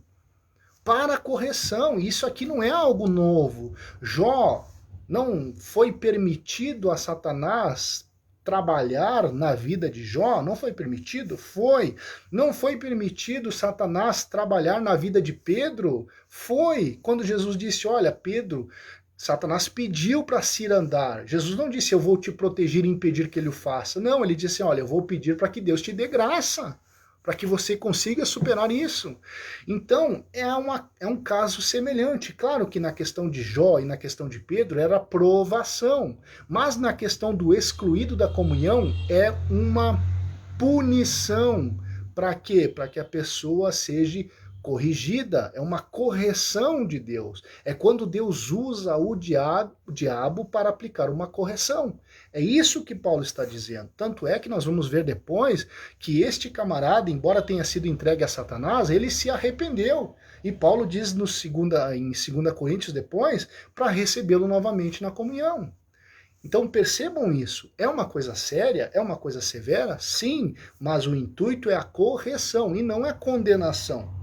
Para correção. Isso aqui não é algo novo. Jó, não foi permitido a Satanás trabalhar na vida de Jó? Não foi permitido? Foi. Não foi permitido Satanás trabalhar na vida de Pedro? Foi. Quando Jesus disse, olha, Pedro, Satanás pediu para se andar. Jesus não disse, eu vou te proteger e impedir que ele o faça. Não, ele disse, olha, eu vou pedir para que Deus te dê graça, para que você consiga superar isso. Então, é um caso semelhante. Claro que na questão de Jó e na questão de Pedro era provação, mas na questão do excluído da comunhão é uma punição. Para quê? Para que a pessoa seja corrigida, é uma correção de Deus. É quando Deus usa o diabo para aplicar uma correção. É isso que Paulo está dizendo. Tanto é que nós vamos ver depois que este camarada, embora tenha sido entregue a Satanás, ele se arrependeu. E Paulo diz em 2 Coríntios depois, para recebê-lo novamente na comunhão. Então percebam isso, é uma coisa séria, é uma coisa severa? Sim, mas o intuito é a correção e não é a condenação.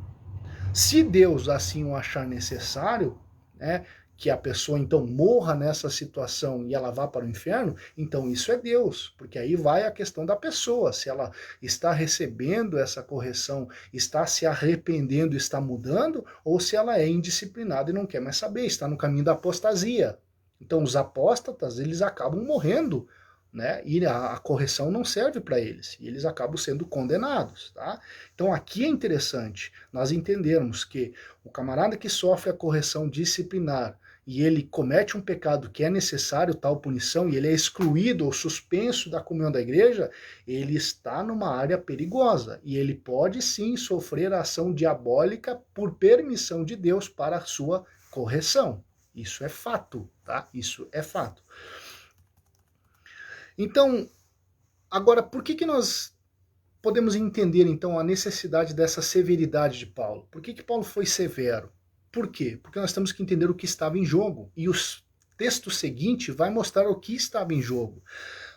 Se Deus assim o achar necessário, né, que a pessoa então morra nessa situação e ela vá para o inferno, então isso é Deus, porque aí vai a questão da pessoa, se ela está recebendo essa correção, está se arrependendo, está mudando, ou se ela é indisciplinada e não quer mais saber, está no caminho da apostasia. Então os apóstatas, eles acabam morrendo, né? E a correção não serve para eles, e eles acabam sendo condenados, tá? Então aqui é interessante nós entendermos que o camarada que sofre a correção disciplinar e ele comete um pecado que é necessário tal punição, e ele é excluído ou suspenso da comunhão da igreja, ele está numa área perigosa, e ele pode sim sofrer a ação diabólica por permissão de Deus para a sua correção. Isso é fato, tá? Isso é fato. Então, agora, por que nós podemos entender, então, a necessidade dessa severidade de Paulo? Por que Paulo foi severo? Por quê? Porque nós temos que entender o que estava em jogo. E o texto seguinte vai mostrar o que estava em jogo.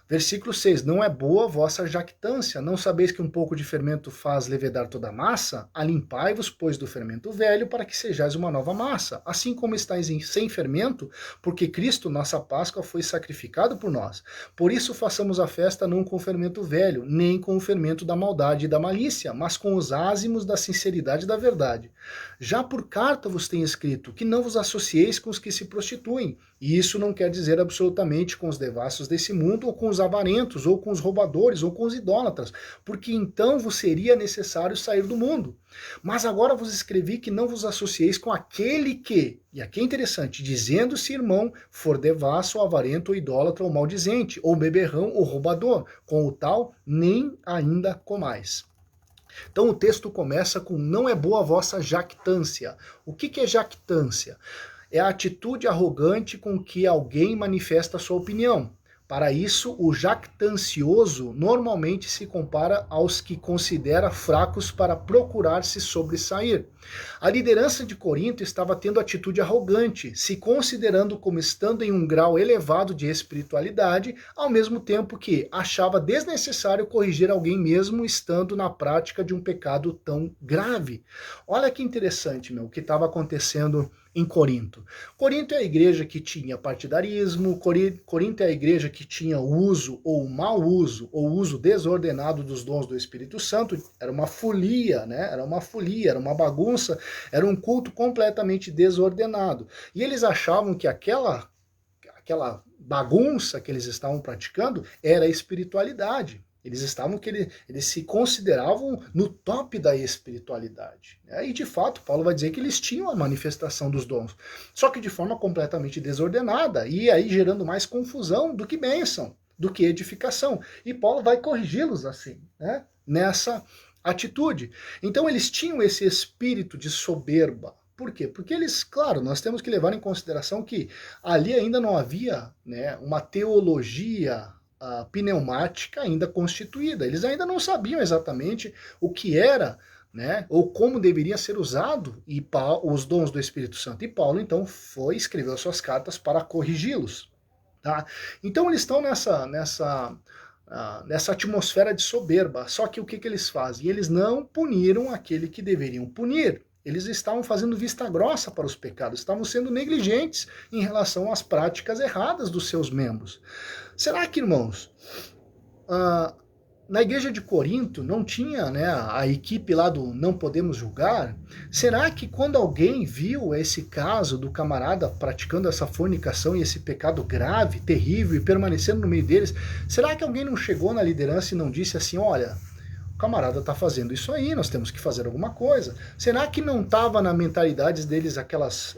Versículo 6, não é boa vossa jactância, não sabeis que um pouco de fermento faz levedar toda a massa? Alimpai-vos, pois, do fermento velho, para que sejais uma nova massa, assim como estáis sem fermento, porque Cristo, nossa Páscoa, foi sacrificado por nós. Por isso façamos a festa não com o fermento velho, nem com o fermento da maldade e da malícia, mas com os ázimos da sinceridade e da verdade. Já por carta vos tenho escrito, que não vos associeis com os que se prostituem, e isso não quer dizer absolutamente com os devassos desse mundo, ou com os avarentos, ou com os roubadores, ou com os idólatras, porque então vos seria necessário sair do mundo. Mas agora vos escrevi que não vos associeis com aquele que, e aqui é interessante, dizendo-se irmão, for devasso, ou avarento, ou idólatra, ou maldizente, ou beberrão, ou roubador, com o tal nem ainda comais. Então o texto começa com não é boa a vossa jactância. O que é jactância? É a atitude arrogante com que alguém manifesta a sua opinião. Para isso, o jactancioso normalmente se compara aos que considera fracos para procurar se sobressair. A liderança de Corinto estava tendo atitude arrogante, se considerando como estando em um grau elevado de espiritualidade, ao mesmo tempo que achava desnecessário corrigir alguém mesmo estando na prática de um pecado tão grave. Olha que interessante, o que estava acontecendo em Corinto. Corinto é a igreja que tinha partidarismo, Corinto é a igreja que tinha o uso ou o mau uso, ou o uso desordenado dos dons do Espírito Santo. Era uma folia, né? Era uma folia, era uma bagunça, era um culto completamente desordenado. E eles achavam que aquela aquela bagunça que eles estavam praticando era a espiritualidade. Eles eles se consideravam no top da espiritualidade. E de fato, Paulo vai dizer que eles tinham a manifestação dos dons, só que de forma completamente desordenada, e aí gerando mais confusão do que bênção, do que edificação. E Paulo vai corrigi-los assim, né? Nessa atitude. Então eles tinham esse espírito de soberba. Por quê? Porque eles, claro, nós temos que levar em consideração que ali ainda não havia, né, uma teologia pneumática ainda constituída. Eles ainda não sabiam exatamente o que era, né, ou como deveria ser usado os dons do Espírito Santo. E Paulo, então, escreveu suas cartas para corrigi-los. Tá? Então eles estão nessa atmosfera de soberba. Só que o que eles fazem? Eles não puniram aquele que deveriam punir. Eles estavam fazendo vista grossa para os pecados, estavam sendo negligentes em relação às práticas erradas dos seus membros. Será que, irmãos, na igreja de Corinto não tinha, né, a equipe lá do Não Podemos Julgar? Será que quando alguém viu esse caso do camarada praticando essa fornicação e esse pecado grave, terrível, e permanecendo no meio deles, será que alguém não chegou na liderança e não disse assim, olha, o camarada está fazendo isso aí, nós temos que fazer alguma coisa? Será que não estava na mentalidade deles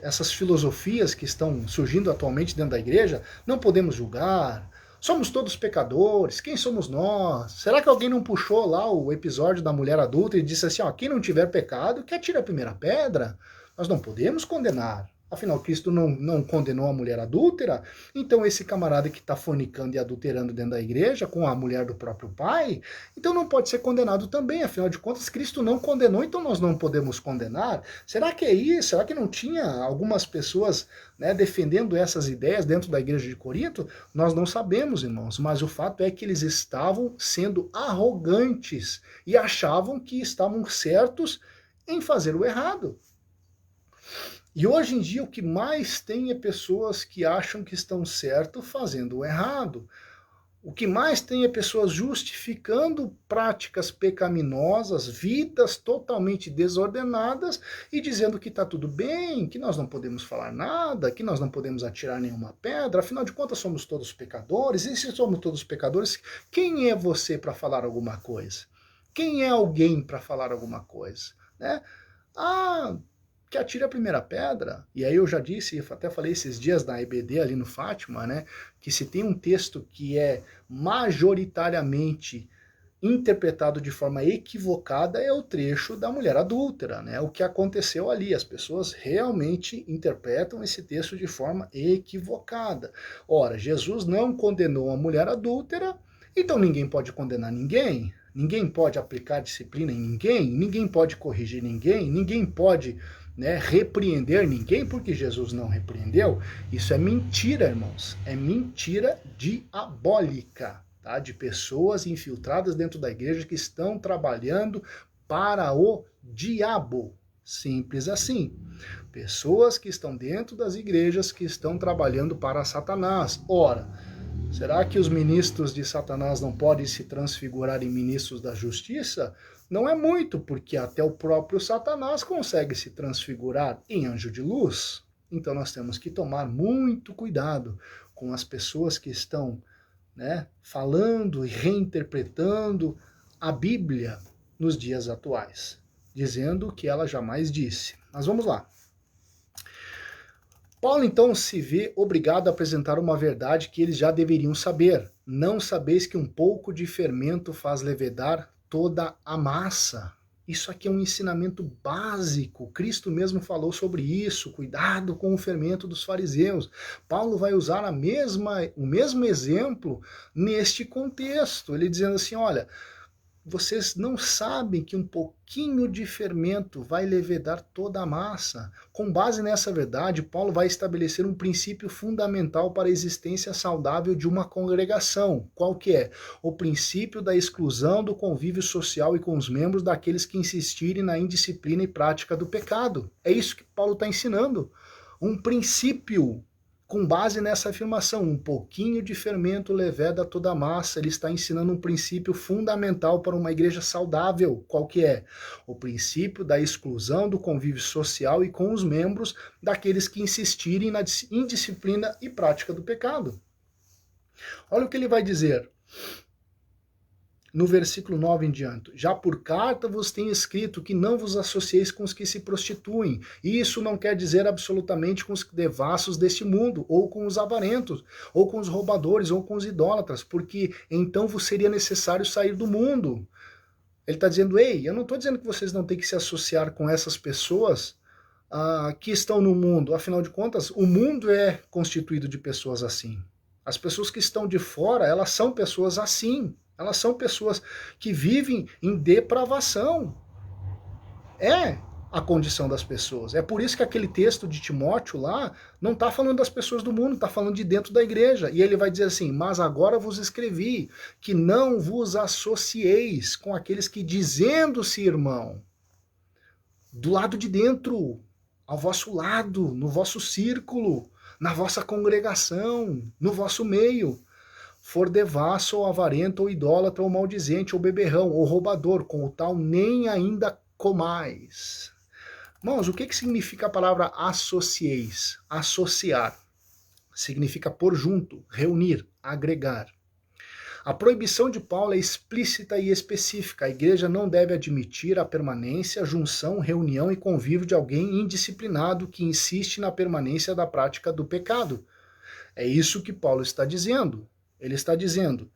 essas filosofias que estão surgindo atualmente dentro da igreja? Não podemos julgar, somos todos pecadores, quem somos nós? Será que alguém não puxou lá o episódio da mulher adulta e disse assim, ó, quem não tiver pecado, que atire a primeira pedra? Nós não podemos condenar. Afinal, Cristo não condenou a mulher adúltera, então esse camarada que está fornicando e adulterando dentro da igreja com a mulher do próprio pai, então não pode ser condenado também, afinal de contas, Cristo não condenou, então nós não podemos condenar. Será que é isso? Será que não tinha algumas pessoas, né, defendendo essas ideias dentro da igreja de Corinto? Nós não sabemos, irmãos, mas o fato é que eles estavam sendo arrogantes e achavam que estavam certos em fazer o errado. E hoje em dia o que mais tem é pessoas que acham que estão certo fazendo o errado. O que mais tem é pessoas justificando práticas pecaminosas, vidas totalmente desordenadas e dizendo que está tudo bem, que nós não podemos falar nada, que nós não podemos atirar nenhuma pedra, afinal de contas somos todos pecadores, e se somos todos pecadores, quem é você para falar alguma coisa? Quem é alguém para falar alguma coisa? Né? Que atire a primeira pedra. E aí eu já disse, até falei esses dias na EBD ali no Fátima, né, que se tem um texto que é majoritariamente interpretado de forma equivocada é o trecho da mulher adúltera, né? O que aconteceu ali, as pessoas realmente interpretam esse texto de forma equivocada. Ora, Jesus não condenou a mulher adúltera, então ninguém pode condenar ninguém, ninguém pode aplicar disciplina em ninguém, ninguém pode corrigir ninguém, ninguém pode, né, repreender ninguém porque Jesus não repreendeu. Isso é mentira, irmãos. É mentira diabólica, tá? De pessoas infiltradas dentro da igreja que estão trabalhando para o diabo. Simples assim. Pessoas que estão dentro das igrejas que estão trabalhando para Satanás. Ora, será que os ministros de Satanás não podem se transfigurar em ministros da justiça? Não é muito, porque até o próprio Satanás consegue se transfigurar em anjo de luz. Então nós temos que tomar muito cuidado com as pessoas que estão, né, falando e reinterpretando a Bíblia nos dias atuais, dizendo o que ela jamais disse. Mas vamos lá. Paulo então se vê obrigado a apresentar uma verdade que eles já deveriam saber. Não sabeis que um pouco de fermento faz levedar toda a massa. Isso aqui é um ensinamento básico. Cristo mesmo falou sobre isso. Cuidado com o fermento dos fariseus. Paulo vai usar o mesmo exemplo neste contexto. Ele dizendo assim, olha, vocês não sabem que um pouquinho de fermento vai levedar toda a massa. Com base nessa verdade, Paulo vai estabelecer um princípio fundamental para a existência saudável de uma congregação. Qual que é? O princípio da exclusão do convívio social e com os membros daqueles que insistirem na indisciplina e prática do pecado. É isso que Paulo está ensinando. Um princípio com base nessa afirmação, um pouquinho de fermento leveda toda a massa, ele está ensinando um princípio fundamental para uma igreja saudável. Qual que é? O princípio da exclusão do convívio social e com os membros daqueles que insistirem na indisciplina e prática do pecado. Olha o que ele vai dizer no versículo 9 em diante. Já por carta vos tenho escrito que não vos associeis com os que se prostituem. E isso não quer dizer absolutamente com os devassos deste mundo, ou com os avarentos, ou com os roubadores, ou com os idólatras, porque então vos seria necessário sair do mundo. Ele está dizendo, ei, eu não estou dizendo que vocês não têm que se associar com essas pessoas que estão no mundo. Afinal de contas, o mundo é constituído de pessoas assim. As pessoas que estão de fora, elas são pessoas assim. Elas são pessoas que vivem em depravação. É a condição das pessoas. É por isso que aquele texto de Timóteo lá não está falando das pessoas do mundo, está falando de dentro da igreja. E ele vai dizer assim, mas agora vos escrevi que não vos associeis com aqueles que dizendo-se irmão, do lado de dentro, ao vosso lado, no vosso círculo, na vossa congregação, no vosso meio, for devasso, ou avarento, ou idólatra, ou maldizente, ou beberrão, ou roubador, com o tal nem ainda comais. Irmãos, o que significa a palavra associeis? Associar. Significa pôr junto, reunir, agregar. A proibição de Paulo é explícita e específica. A igreja não deve admitir a permanência, junção, reunião e convívio de alguém indisciplinado que insiste na permanência da prática do pecado. É isso que Paulo está dizendo. Ele está dizendo,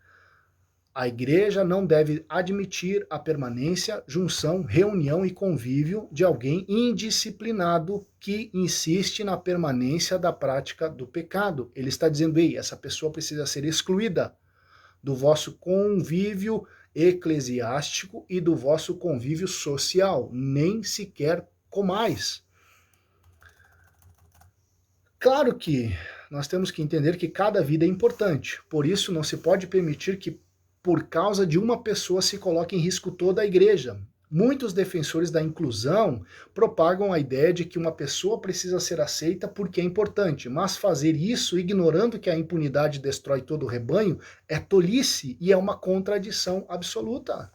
a igreja não deve admitir a permanência, junção, reunião e convívio de alguém indisciplinado que insiste na permanência da prática do pecado. Ele está dizendo, ei, essa pessoa precisa ser excluída do vosso convívio eclesiástico e do vosso convívio social, nem sequer comais. Claro que nós temos que entender que cada vida é importante, por isso não se pode permitir que por causa de uma pessoa se coloque em risco toda a igreja. Muitos defensores da inclusão propagam a ideia de que uma pessoa precisa ser aceita porque é importante, mas fazer isso ignorando que a impunidade destrói todo o rebanho é tolice e é uma contradição absoluta.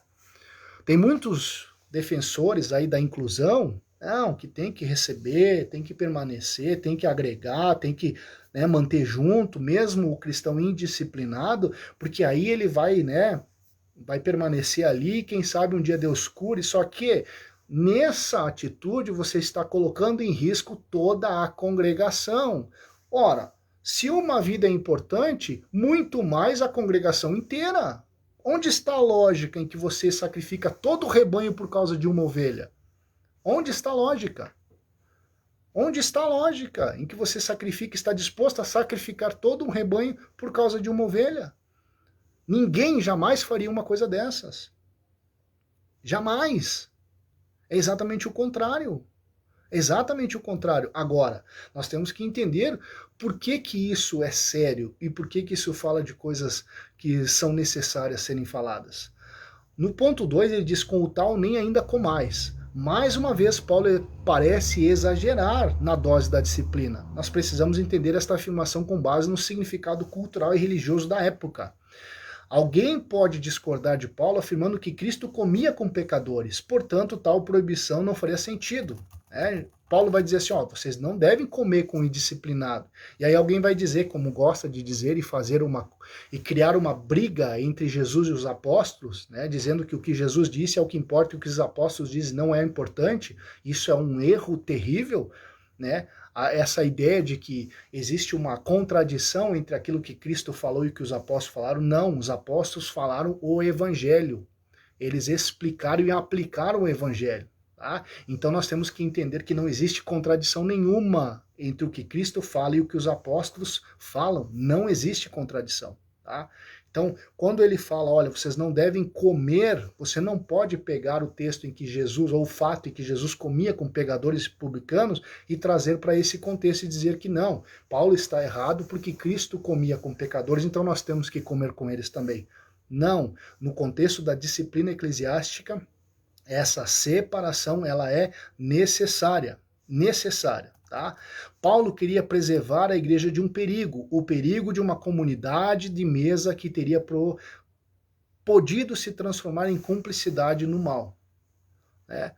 Tem muitos defensores aí da inclusão, não, que tem que receber, tem que permanecer, tem que agregar, tem que manter junto, mesmo o cristão indisciplinado, porque aí ele vai, vai permanecer ali, quem sabe um dia Deus cure, só que nessa atitude você está colocando em risco toda a congregação. Ora, se uma vida é importante, muito mais a congregação inteira. Onde está a lógica em que você sacrifica todo o rebanho por causa de uma ovelha? Onde está a lógica? Onde está a lógica em que você sacrifica, está disposto a sacrificar todo um rebanho por causa de uma ovelha? Ninguém jamais faria uma coisa dessas. Jamais. É exatamente o contrário. Exatamente o contrário. Agora, nós temos que entender por que isso é sério e por que isso fala de coisas que são necessárias serem faladas. No ponto 2 ele diz, com o tal nem ainda comais. Mais uma vez, Paulo parece exagerar na dose da disciplina. Nós precisamos entender esta afirmação com base no significado cultural e religioso da época. Alguém pode discordar de Paulo afirmando que Cristo comia com pecadores, portanto, tal proibição não faria sentido. Paulo vai dizer assim, vocês não devem comer com o indisciplinado. E aí alguém vai dizer, como gosta de dizer e criar uma briga entre Jesus e os apóstolos, dizendo que o que Jesus disse é o que importa e o que os apóstolos dizem não é importante. Isso é um erro terrível, essa ideia de que existe uma contradição entre aquilo que Cristo falou e o que os apóstolos falaram. Não, os apóstolos falaram o evangelho. Eles explicaram e aplicaram o evangelho. Tá? Então nós temos que entender que não existe contradição nenhuma entre o que Cristo fala e o que os apóstolos falam. Não existe contradição. Tá? Então, quando ele fala, olha, vocês não devem comer, você não pode pegar o texto em que Jesus, ou o fato em que Jesus comia com pecadores e publicanos, e trazer para esse contexto e dizer que não, Paulo está errado porque Cristo comia com pecadores, então nós temos que comer com eles também. Não, no contexto da disciplina eclesiástica, essa separação ela é necessária. Tá? Paulo queria preservar a igreja de um perigo, o perigo de uma comunidade de mesa que teria podido se transformar em cumplicidade no mal. Né?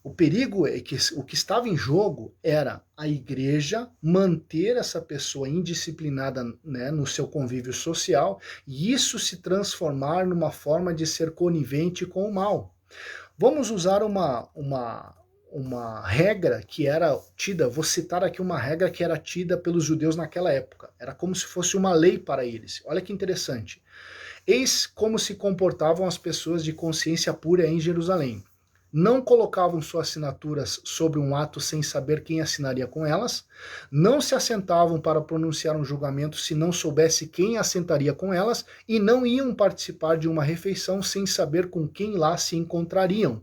O perigo é que o que estava em jogo era a igreja manter essa pessoa indisciplinada, né, no seu convívio social, e isso se transformar numa forma de ser conivente com o mal. Vamos usar uma regra que era tida, vou citar aqui uma regra que era tida pelos judeus naquela época. Era como se fosse uma lei para eles. Olha que interessante. Eis como se comportavam as pessoas de consciência pura em Jerusalém. Não colocavam suas assinaturas sobre um ato sem saber quem assinaria com elas, não se assentavam para pronunciar um julgamento se não soubesse quem assentaria com elas, e não iam participar de uma refeição sem saber com quem lá se encontrariam.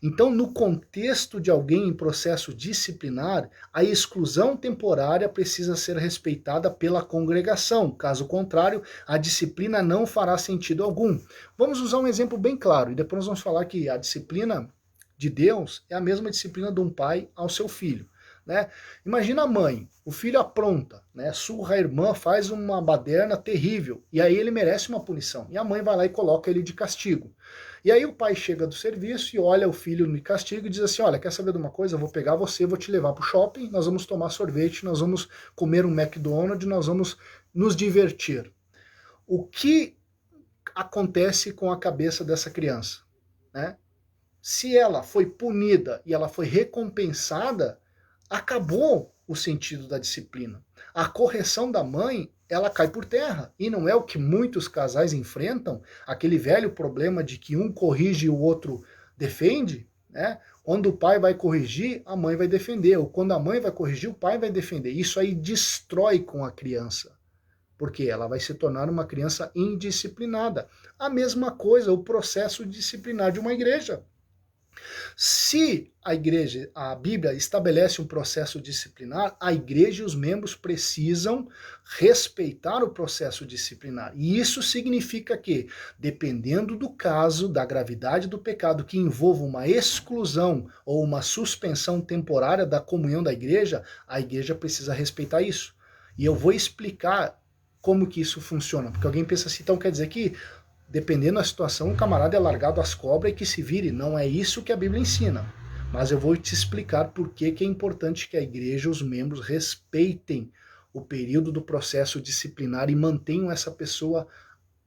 Então, no contexto de alguém em processo disciplinar, a exclusão temporária precisa ser respeitada pela congregação. Caso contrário, a disciplina não fará sentido algum. Vamos usar um exemplo bem claro, e depois nós vamos falar que a disciplina de Deus é a mesma disciplina de um pai ao seu filho. Né? Imagina a mãe, o filho apronta, né? Surra a irmã, faz uma baderna terrível, e aí ele merece uma punição. E a mãe vai lá e coloca ele de castigo. E aí o pai chega do serviço e olha o filho no castigo e diz assim, olha, quer saber de uma coisa? Eu vou pegar você, vou te levar para o shopping, nós vamos tomar sorvete, nós vamos comer um McDonald's, nós vamos nos divertir. O que acontece com a cabeça dessa criança? Né? Se ela foi punida e ela foi recompensada, acabou o sentido da disciplina. A correção da mãe, ela cai por terra. E não é o que muitos casais enfrentam, aquele velho problema de que um corrige e o outro defende, né? Quando o pai vai corrigir, a mãe vai defender. Ou quando a mãe vai corrigir, o pai vai defender. Isso aí destrói com a criança, porque ela vai se tornar uma criança indisciplinada. A mesma coisa, o processo disciplinar de uma igreja. Se a Bíblia estabelece um processo disciplinar, a igreja e os membros precisam respeitar o processo disciplinar. E isso significa que, dependendo do caso, da gravidade do pecado que envolva uma exclusão ou uma suspensão temporária da comunhão da igreja, a igreja precisa respeitar isso. E eu vou explicar como que isso funciona, porque alguém pensa assim, então quer dizer que dependendo da situação, o camarada é largado às cobras e que se vire. Não é isso que a Bíblia ensina. Mas eu vou te explicar por que é importante que a igreja, os membros, respeitem o período do processo disciplinar e mantenham essa pessoa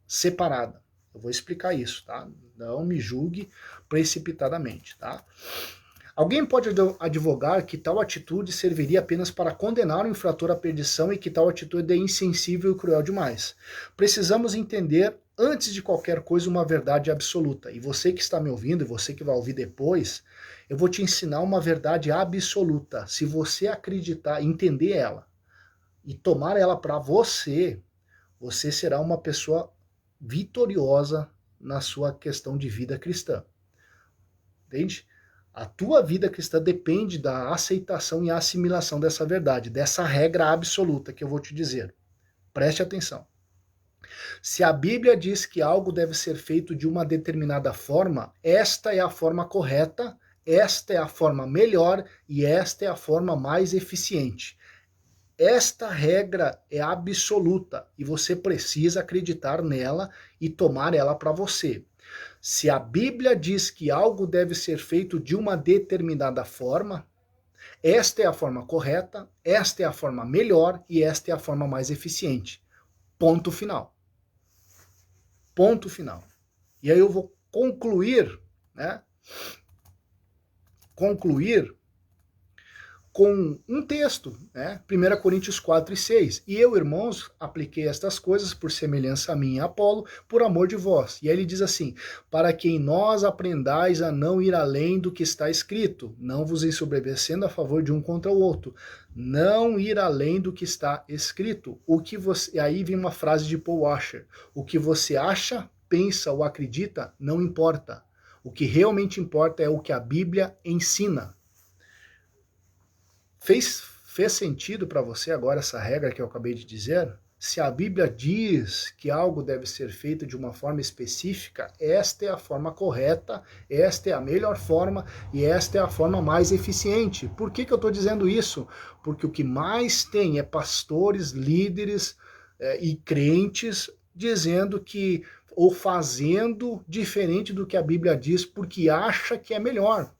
separada. Eu vou explicar isso, tá? Não me julgue precipitadamente, tá? Alguém pode advogar que tal atitude serviria apenas para condenar o infrator à perdição e que tal atitude é insensível e cruel demais. Precisamos entender, antes de qualquer coisa, uma verdade absoluta. E você que está me ouvindo, e você que vai ouvir depois, eu vou te ensinar uma verdade absoluta. Se você acreditar, entender ela e tomar ela para você, você será uma pessoa vitoriosa na sua questão de vida cristã. Entende? A tua vida cristã depende da aceitação e assimilação dessa verdade, dessa regra absoluta que eu vou te dizer. Preste atenção. Se a Bíblia diz que algo deve ser feito de uma determinada forma, esta é a forma correta, esta é a forma melhor e esta é a forma mais eficiente. Esta regra é absoluta e você precisa acreditar nela e tomar ela para você. Se a Bíblia diz que algo deve ser feito de uma determinada forma, esta é a forma correta, esta é a forma melhor e esta é a forma mais eficiente. Ponto final. Ponto final. E aí eu vou concluir, né? Concluir com um texto, né? 1 Coríntios 4 e 6. E eu, irmãos, apliquei estas coisas por semelhança a mim e a Apolo, por amor de vós. E aí ele diz assim, para que em nós aprendais a não ir além do que está escrito, não vos ensoberbecendo a favor de um contra o outro. Não ir além do que está escrito. O que você... Aí vem uma frase de Paul Washer. O que você acha, pensa ou acredita, não importa. O que realmente importa é o que a Bíblia ensina. Fez sentido para você agora essa regra que eu acabei de dizer? Se a Bíblia diz que algo deve ser feito de uma forma específica, esta é a forma correta, esta é a melhor forma e esta é a forma mais eficiente. Por que eu estou dizendo isso? Porque o que mais tem é pastores, líderes e crentes dizendo que, ou fazendo diferente do que a Bíblia diz, porque acha que é melhor,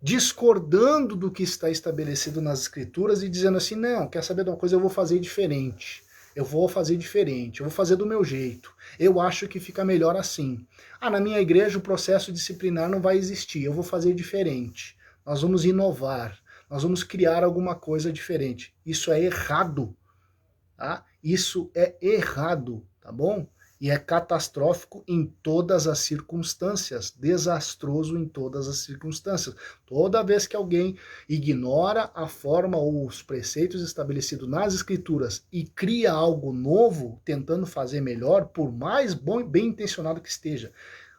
discordando do que está estabelecido nas Escrituras e dizendo assim, não, quer saber de uma coisa, eu vou fazer diferente. Eu vou fazer diferente, eu vou fazer do meu jeito. Eu acho que fica melhor assim. Ah, na minha igreja o processo disciplinar não vai existir, eu vou fazer diferente. Nós vamos inovar, nós vamos criar alguma coisa diferente. Isso é errado, tá? Isso é errado, tá bom? E é catastrófico em todas as circunstâncias, desastroso em todas as circunstâncias. Toda vez que alguém ignora a forma ou os preceitos estabelecidos nas Escrituras e cria algo novo, tentando fazer melhor, por mais bem intencionado que esteja,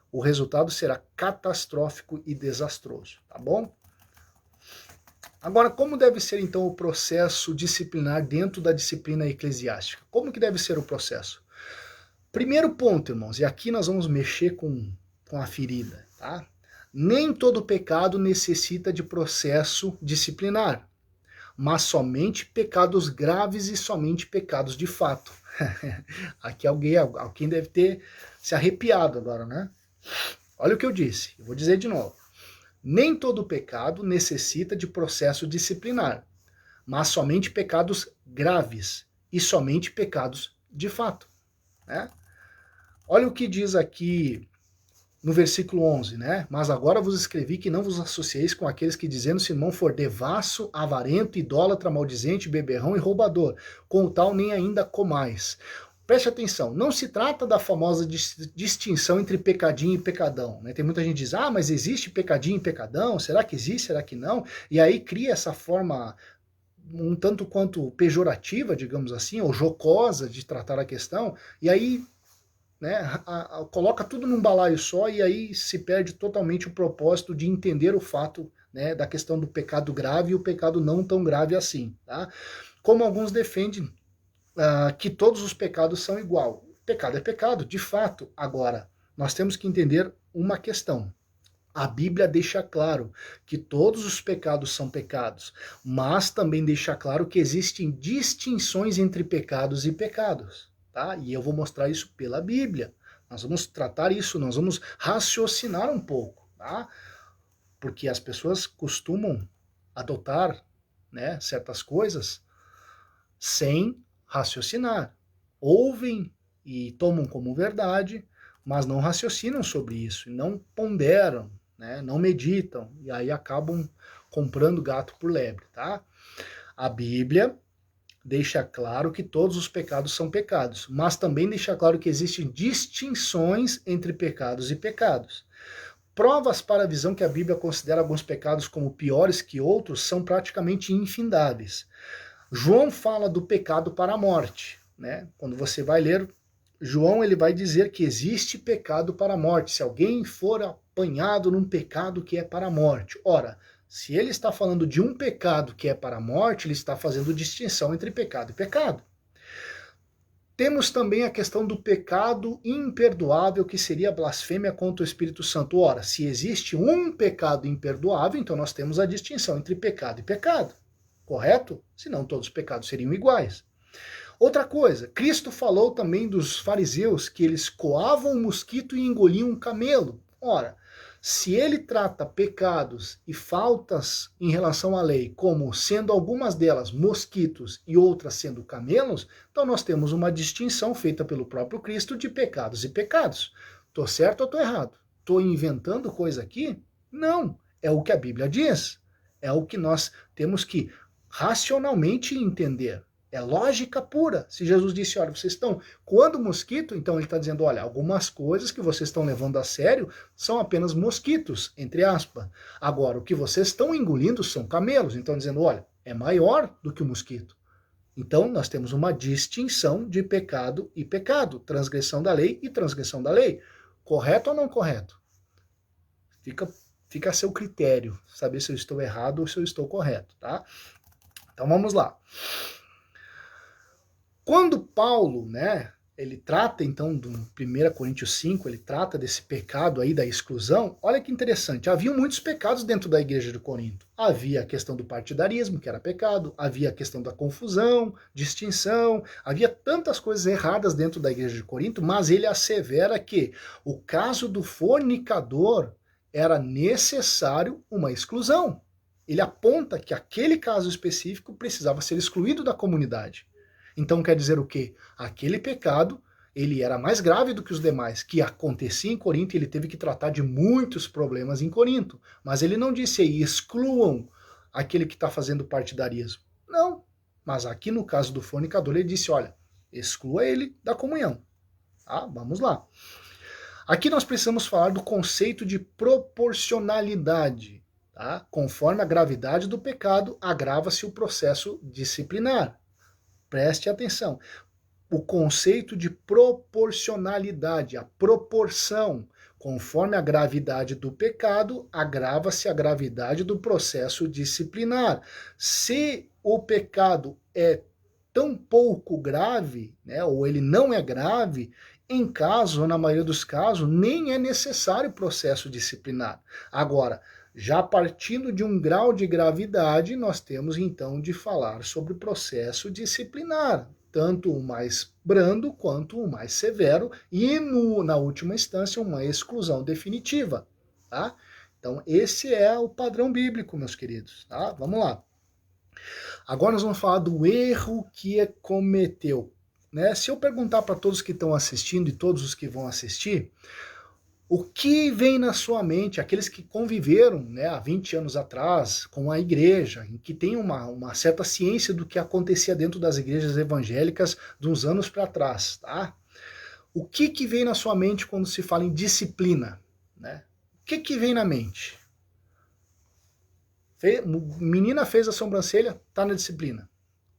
o resultado será catastrófico e desastroso, tá bom? Agora, como deve ser então o processo disciplinar dentro da disciplina eclesiástica? Como que deve ser o processo? Primeiro ponto, irmãos, e aqui nós vamos mexer com a ferida, tá? Nem todo pecado necessita de processo disciplinar, mas somente pecados graves e somente pecados de fato. Aqui alguém deve ter se arrepiado agora, né? Olha o que eu disse, eu vou dizer de novo. Nem todo pecado necessita de processo disciplinar, mas somente pecados graves e somente pecados de fato, né? Olha o que diz aqui no versículo 11, né? Mas agora vos escrevi que não vos associeis com aqueles que dizendo se irmão for devasso, avarento, idólatra, maldizente, beberrão e roubador, com o tal nem ainda comais. Preste atenção, não se trata da famosa distinção entre pecadinho e pecadão, né? Tem muita gente que diz, ah, mas existe pecadinho e pecadão, será que existe, será que não? E aí cria essa forma um tanto quanto pejorativa, digamos assim, ou jocosa de tratar a questão, e aí né, coloca tudo num balaio só e aí se perde totalmente o propósito de entender o fato, né, da questão do pecado grave e o pecado não tão grave assim. Tá? Como alguns defendem que todos os pecados são igual. Pecado é pecado, de fato. Agora, nós temos que entender uma questão. A Bíblia deixa claro que todos os pecados são pecados, mas também deixa claro que existem distinções entre pecados e pecados. Tá? E eu vou mostrar isso pela Bíblia. Nós vamos tratar isso, nós vamos raciocinar um pouco, tá? Porque as pessoas costumam adotar, né, certas coisas sem raciocinar. Ouvem e tomam como verdade, mas não raciocinam sobre isso, e não ponderam, né, não meditam, e aí acabam comprando gato por lebre, tá? A Bíblia deixa claro que todos os pecados são pecados, mas também deixa claro que existem distinções entre pecados e pecados. Provas para a visão que a Bíblia considera alguns pecados como piores que outros são praticamente infindáveis. João fala do pecado para a morte, né? Quando você vai ler João, ele vai dizer que existe pecado para a morte. Se alguém for apanhado num pecado que é para a morte. Ora, se ele está falando de um pecado que é para a morte, ele está fazendo distinção entre pecado e pecado. Temos também a questão do pecado imperdoável, que seria a blasfêmia contra o Espírito Santo. Ora, se existe um pecado imperdoável, então nós temos a distinção entre pecado e pecado. Correto? Senão todos os pecados seriam iguais. Outra coisa, Cristo falou também dos fariseus que eles coavam um mosquito e engoliam um camelo. Ora, se ele trata pecados e faltas em relação à lei como sendo algumas delas mosquitos e outras sendo camelos, então nós temos uma distinção feita pelo próprio Cristo de pecados e pecados. Tô certo ou tô errado? Tô inventando coisa aqui? Não, é o que a Bíblia diz. É o que nós temos que racionalmente entender. É lógica pura. Se Jesus disse, olha, vocês estão coando mosquito, então ele está dizendo, olha, algumas coisas que vocês estão levando a sério são apenas mosquitos, entre aspas. Agora, o que vocês estão engolindo são camelos. Então, dizendo, olha, é maior do que o mosquito. Então, nós temos uma distinção de pecado e pecado, transgressão da lei e transgressão da lei. Correto ou não correto? Fica a seu critério, saber se eu estou errado ou se eu estou correto, tá? Então, vamos lá. Quando Paulo, né, ele trata então do 1 Coríntios 5, ele trata desse pecado aí da exclusão, olha que interessante, havia muitos pecados dentro da igreja de Corinto. Havia a questão do partidarismo, que era pecado, havia a questão da confusão, distinção, havia tantas coisas erradas dentro da igreja de Corinto, mas ele assevera que o caso do fornicador era necessário uma exclusão. Ele aponta que aquele caso específico precisava ser excluído da comunidade. Então quer dizer o quê? Aquele pecado, ele era mais grave do que os demais, que acontecia em Corinto, e ele teve que tratar de muitos problemas em Corinto. Mas ele não disse aí, excluam aquele que está fazendo partidarismo. Não. Mas aqui no caso do fornicador, ele disse, olha, exclua ele da comunhão. Tá? Vamos lá. Aqui nós precisamos falar do conceito de proporcionalidade. Tá? Conforme a gravidade do pecado, agrava-se o processo disciplinar. Preste atenção. O conceito de proporcionalidade, a proporção, conforme a gravidade do pecado, agrava-se a gravidade do processo disciplinar. Se o pecado é tão pouco grave, né, ou ele não é grave, em casos, ou na maioria dos casos, nem é necessário processo disciplinar. Agora, já partindo de um grau de gravidade, nós temos então de falar sobre o processo disciplinar, tanto o mais brando quanto o mais severo, e na última instância uma exclusão definitiva. Tá? Então esse é o padrão bíblico, meus queridos. Tá? Vamos lá. Agora nós vamos falar do erro que cometeu. Né? Se eu perguntar para todos que estão assistindo e todos os que vão assistir, o que vem na sua mente, aqueles que conviveram, né, há 20 anos atrás com a igreja, em que tem uma certa ciência do que acontecia dentro das igrejas evangélicas de uns anos para trás, tá? O que vem na sua mente quando se fala em disciplina? Né? O que vem na mente? Menina fez a sobrancelha, tá na disciplina.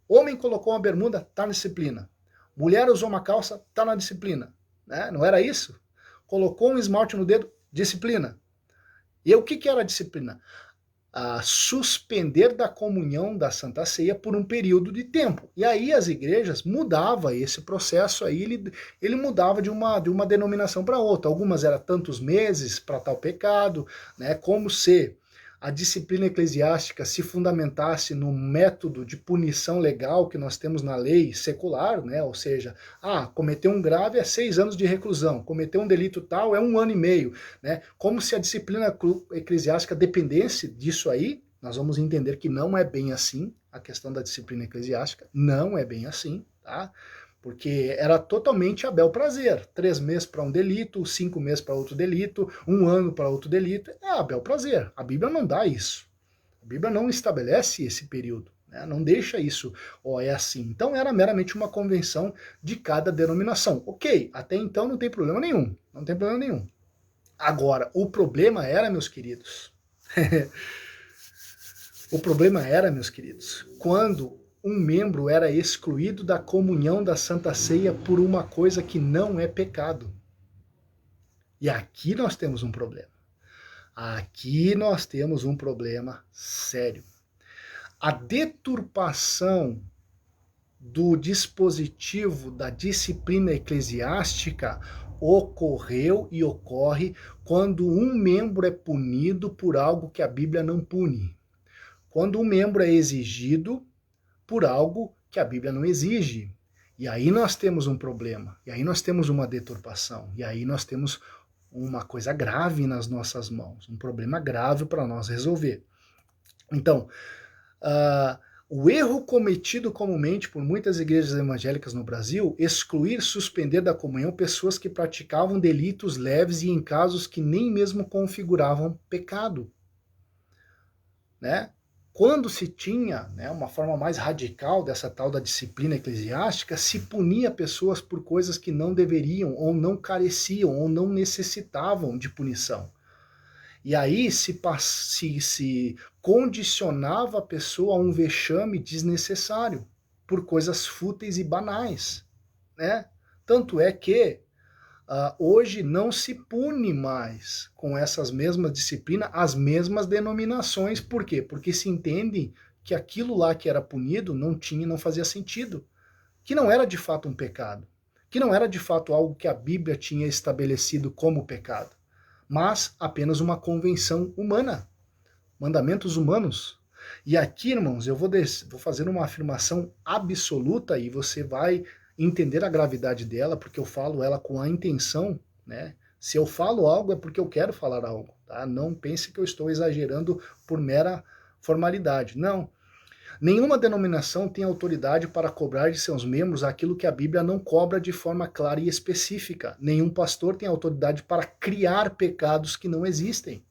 Homem colocou uma bermuda, tá na disciplina. Mulher usou uma calça, tá na disciplina. Né? Não era isso? Colocou um esmalte no dedo, disciplina. E o que era a disciplina? Suspender da comunhão da Santa Ceia por um período de tempo. E aí as igrejas mudavam esse processo, aí ele mudava de uma denominação para outra. Algumas eram tantos meses para tal pecado, né, como se a disciplina eclesiástica se fundamentasse no método de punição legal que nós temos na lei secular, né? Ou seja, cometeu um grave é 6 anos de reclusão, cometeu um delito tal é 1 ano e meio, né? Como se a disciplina eclesiástica dependesse disso aí. Nós vamos entender que não é bem assim a questão da disciplina eclesiástica, não é bem assim, tá? Porque era totalmente a bel prazer. 3 meses para um delito, 5 meses para outro delito, 1 ano para outro delito. É a bel prazer. A Bíblia não dá isso. A Bíblia não estabelece esse período. Né? Não deixa isso, é assim. Então era meramente uma convenção de cada denominação. Ok, até então não tem problema nenhum. Não tem problema nenhum. Agora, o problema era, meus queridos, o problema era, meus queridos, quando um membro era excluído da comunhão da Santa Ceia por uma coisa que não é pecado. E aqui nós temos um problema. Aqui nós temos um problema sério. A deturpação do dispositivo da disciplina eclesiástica ocorreu e ocorre quando um membro é punido por algo que a Bíblia não pune. Quando um membro é exigido por algo que a Bíblia não exige. E aí nós temos um problema, e aí nós temos uma deturpação, e aí nós temos uma coisa grave nas nossas mãos, um problema grave para nós resolver. Então, o erro cometido comumente por muitas igrejas evangélicas no Brasil, excluir, suspender da comunhão pessoas que praticavam delitos leves e em casos que nem mesmo configuravam pecado. Né? Quando se tinha, né, uma forma mais radical dessa tal da disciplina eclesiástica, se punia pessoas por coisas que não deveriam, ou não careciam, ou não necessitavam de punição. E aí se condicionava a pessoa a um vexame desnecessário, por coisas fúteis e banais. Né? Tanto é que hoje não se pune mais com essas mesmas disciplinas, as mesmas denominações. Por quê? Porque se entende que aquilo lá que era punido não fazia sentido. que não era de fato um pecado, que não era de fato algo que a Bíblia tinha estabelecido como pecado, mas apenas uma convenção humana, mandamentos humanos. E aqui, irmãos, eu vou fazer uma afirmação absoluta e você vai entender a gravidade dela, porque eu falo ela com a intenção, né? Se eu falo algo é porque eu quero falar algo, tá? Não pense que eu estou exagerando por mera formalidade. Não. Nenhuma denominação tem autoridade para cobrar de seus membros aquilo que a Bíblia não cobra de forma clara e específica. Nenhum pastor tem autoridade para criar pecados que não existem.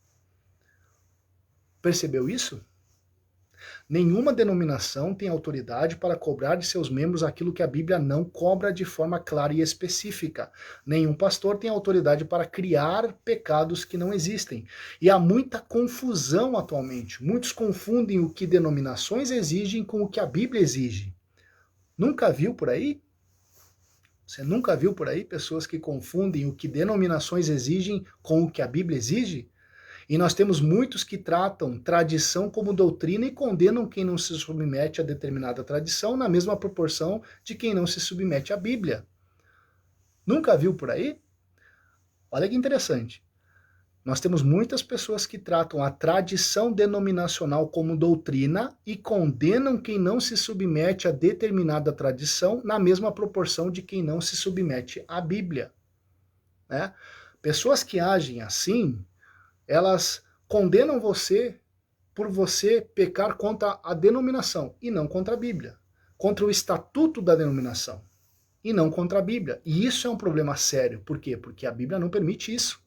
Percebeu isso? Nenhuma denominação tem autoridade para cobrar de seus membros aquilo que a Bíblia não cobra de forma clara e específica. Nenhum pastor tem autoridade para criar pecados que não existem. E há muita confusão atualmente. Muitos confundem o que denominações exigem com o que a Bíblia exige. Nunca viu por aí? Você nunca viu por aí pessoas que confundem o que denominações exigem com o que a Bíblia exige? E nós temos muitos que tratam tradição como doutrina e condenam quem não se submete a determinada tradição na mesma proporção de quem não se submete à Bíblia. Nunca viu por aí? Olha que interessante. Nós temos muitas pessoas que tratam a tradição denominacional como doutrina e condenam quem não se submete a determinada tradição na mesma proporção de quem não se submete à Bíblia. Né? Pessoas que agem assim, elas condenam você por você pecar contra a denominação e não contra a Bíblia, contra o estatuto da denominação e não contra a Bíblia. E isso é um problema sério. Por quê? Porque a Bíblia não permite isso.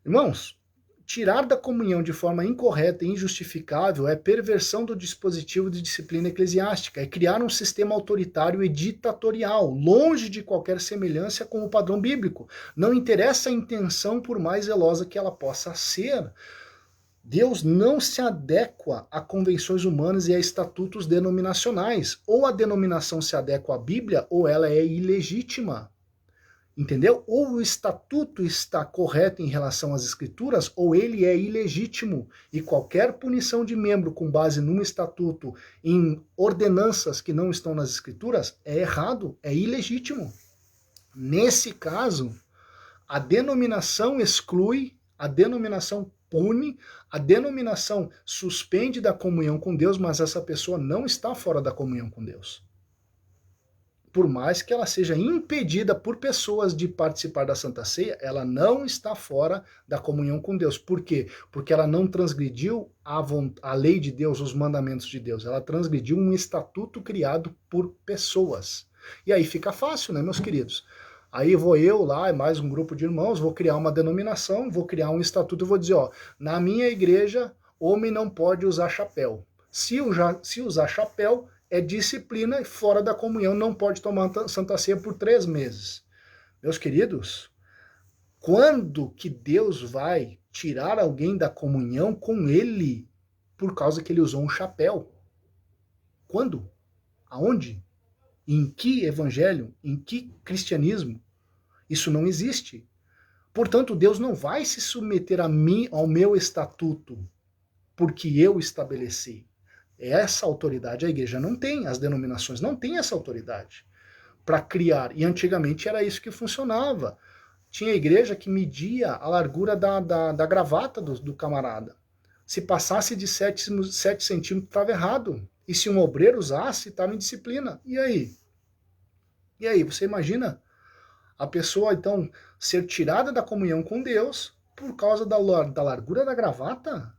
Irmãos, tirar da comunhão de forma incorreta e injustificável é perversão do dispositivo de disciplina eclesiástica, é criar um sistema autoritário e ditatorial, longe de qualquer semelhança com o padrão bíblico. Não interessa a intenção, por mais zelosa que ela possa ser. Deus não se adequa a convenções humanas e a estatutos denominacionais. Ou a denominação se adequa à Bíblia, ou ela é ilegítima. Entendeu? Ou o estatuto está correto em relação às escrituras, ou ele é ilegítimo. E qualquer punição de membro com base num estatuto em ordenanças que não estão nas escrituras é errado, é ilegítimo. Nesse caso, a denominação exclui, a denominação pune, a denominação suspende da comunhão com Deus, mas essa pessoa não está fora da comunhão com Deus. Por mais que ela seja impedida por pessoas de participar da Santa Ceia, ela não está fora da comunhão com Deus. Por quê? Porque ela não transgrediu a lei de Deus, os mandamentos de Deus. Ela transgrediu um estatuto criado por pessoas. E aí fica fácil, né, meus queridos? Aí vou eu lá, e mais um grupo de irmãos, vou criar uma denominação, vou criar um estatuto e vou dizer, ó, na minha igreja, homem não pode usar chapéu. Se usar chapéu, é disciplina e fora da comunhão, não pode tomar Santa Ceia por 3 meses. Meus queridos, quando que Deus vai tirar alguém da comunhão com ele por causa que ele usou um chapéu? Quando? Aonde? Em que evangelho? Em que cristianismo? Isso não existe. Portanto, Deus não vai se submeter a mim, ao meu estatuto, porque eu estabeleci. Essa autoridade a igreja não tem, as denominações não têm essa autoridade para criar. E antigamente era isso que funcionava. Tinha igreja que media a largura da gravata do camarada. Se passasse de 7 centímetros, estava errado. E se um obreiro usasse, estava em disciplina. E aí? E aí, você imagina a pessoa, então, ser tirada da comunhão com Deus por causa da largura da gravata?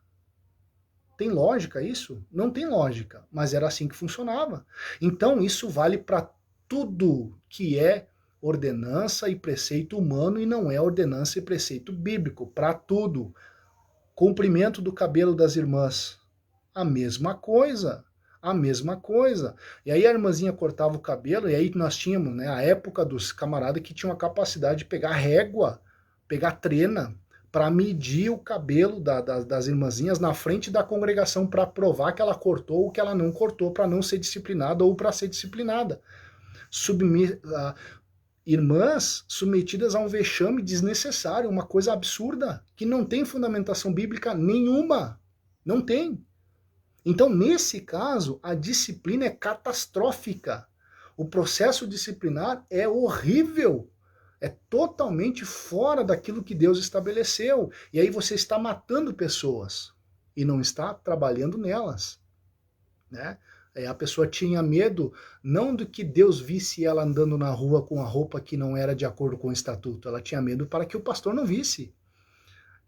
Tem lógica isso? Não tem lógica, mas era assim que funcionava. Então isso vale para tudo que é ordenança e preceito humano e não é ordenança e preceito bíblico, para tudo. Comprimento do cabelo das irmãs, a mesma coisa. A mesma coisa. E aí a irmãzinha cortava o cabelo, e aí nós tínhamos, né, a época dos camaradas que tinham a capacidade de pegar régua, pegar trena, para medir o cabelo das irmãzinhas na frente da congregação para provar que ela cortou ou que ela não cortou, para não ser disciplinada ou para ser disciplinada. Irmãs submetidas a um vexame desnecessário, uma coisa absurda, que não tem fundamentação bíblica nenhuma. Não tem. Então, nesse caso, a disciplina é catastrófica. O processo disciplinar é horrível. É totalmente fora daquilo que Deus estabeleceu. E aí você está matando pessoas e não está trabalhando nelas, né? A pessoa tinha medo não do que Deus visse ela andando na rua com a roupa que não era de acordo com o estatuto. Ela tinha medo para que o pastor não visse.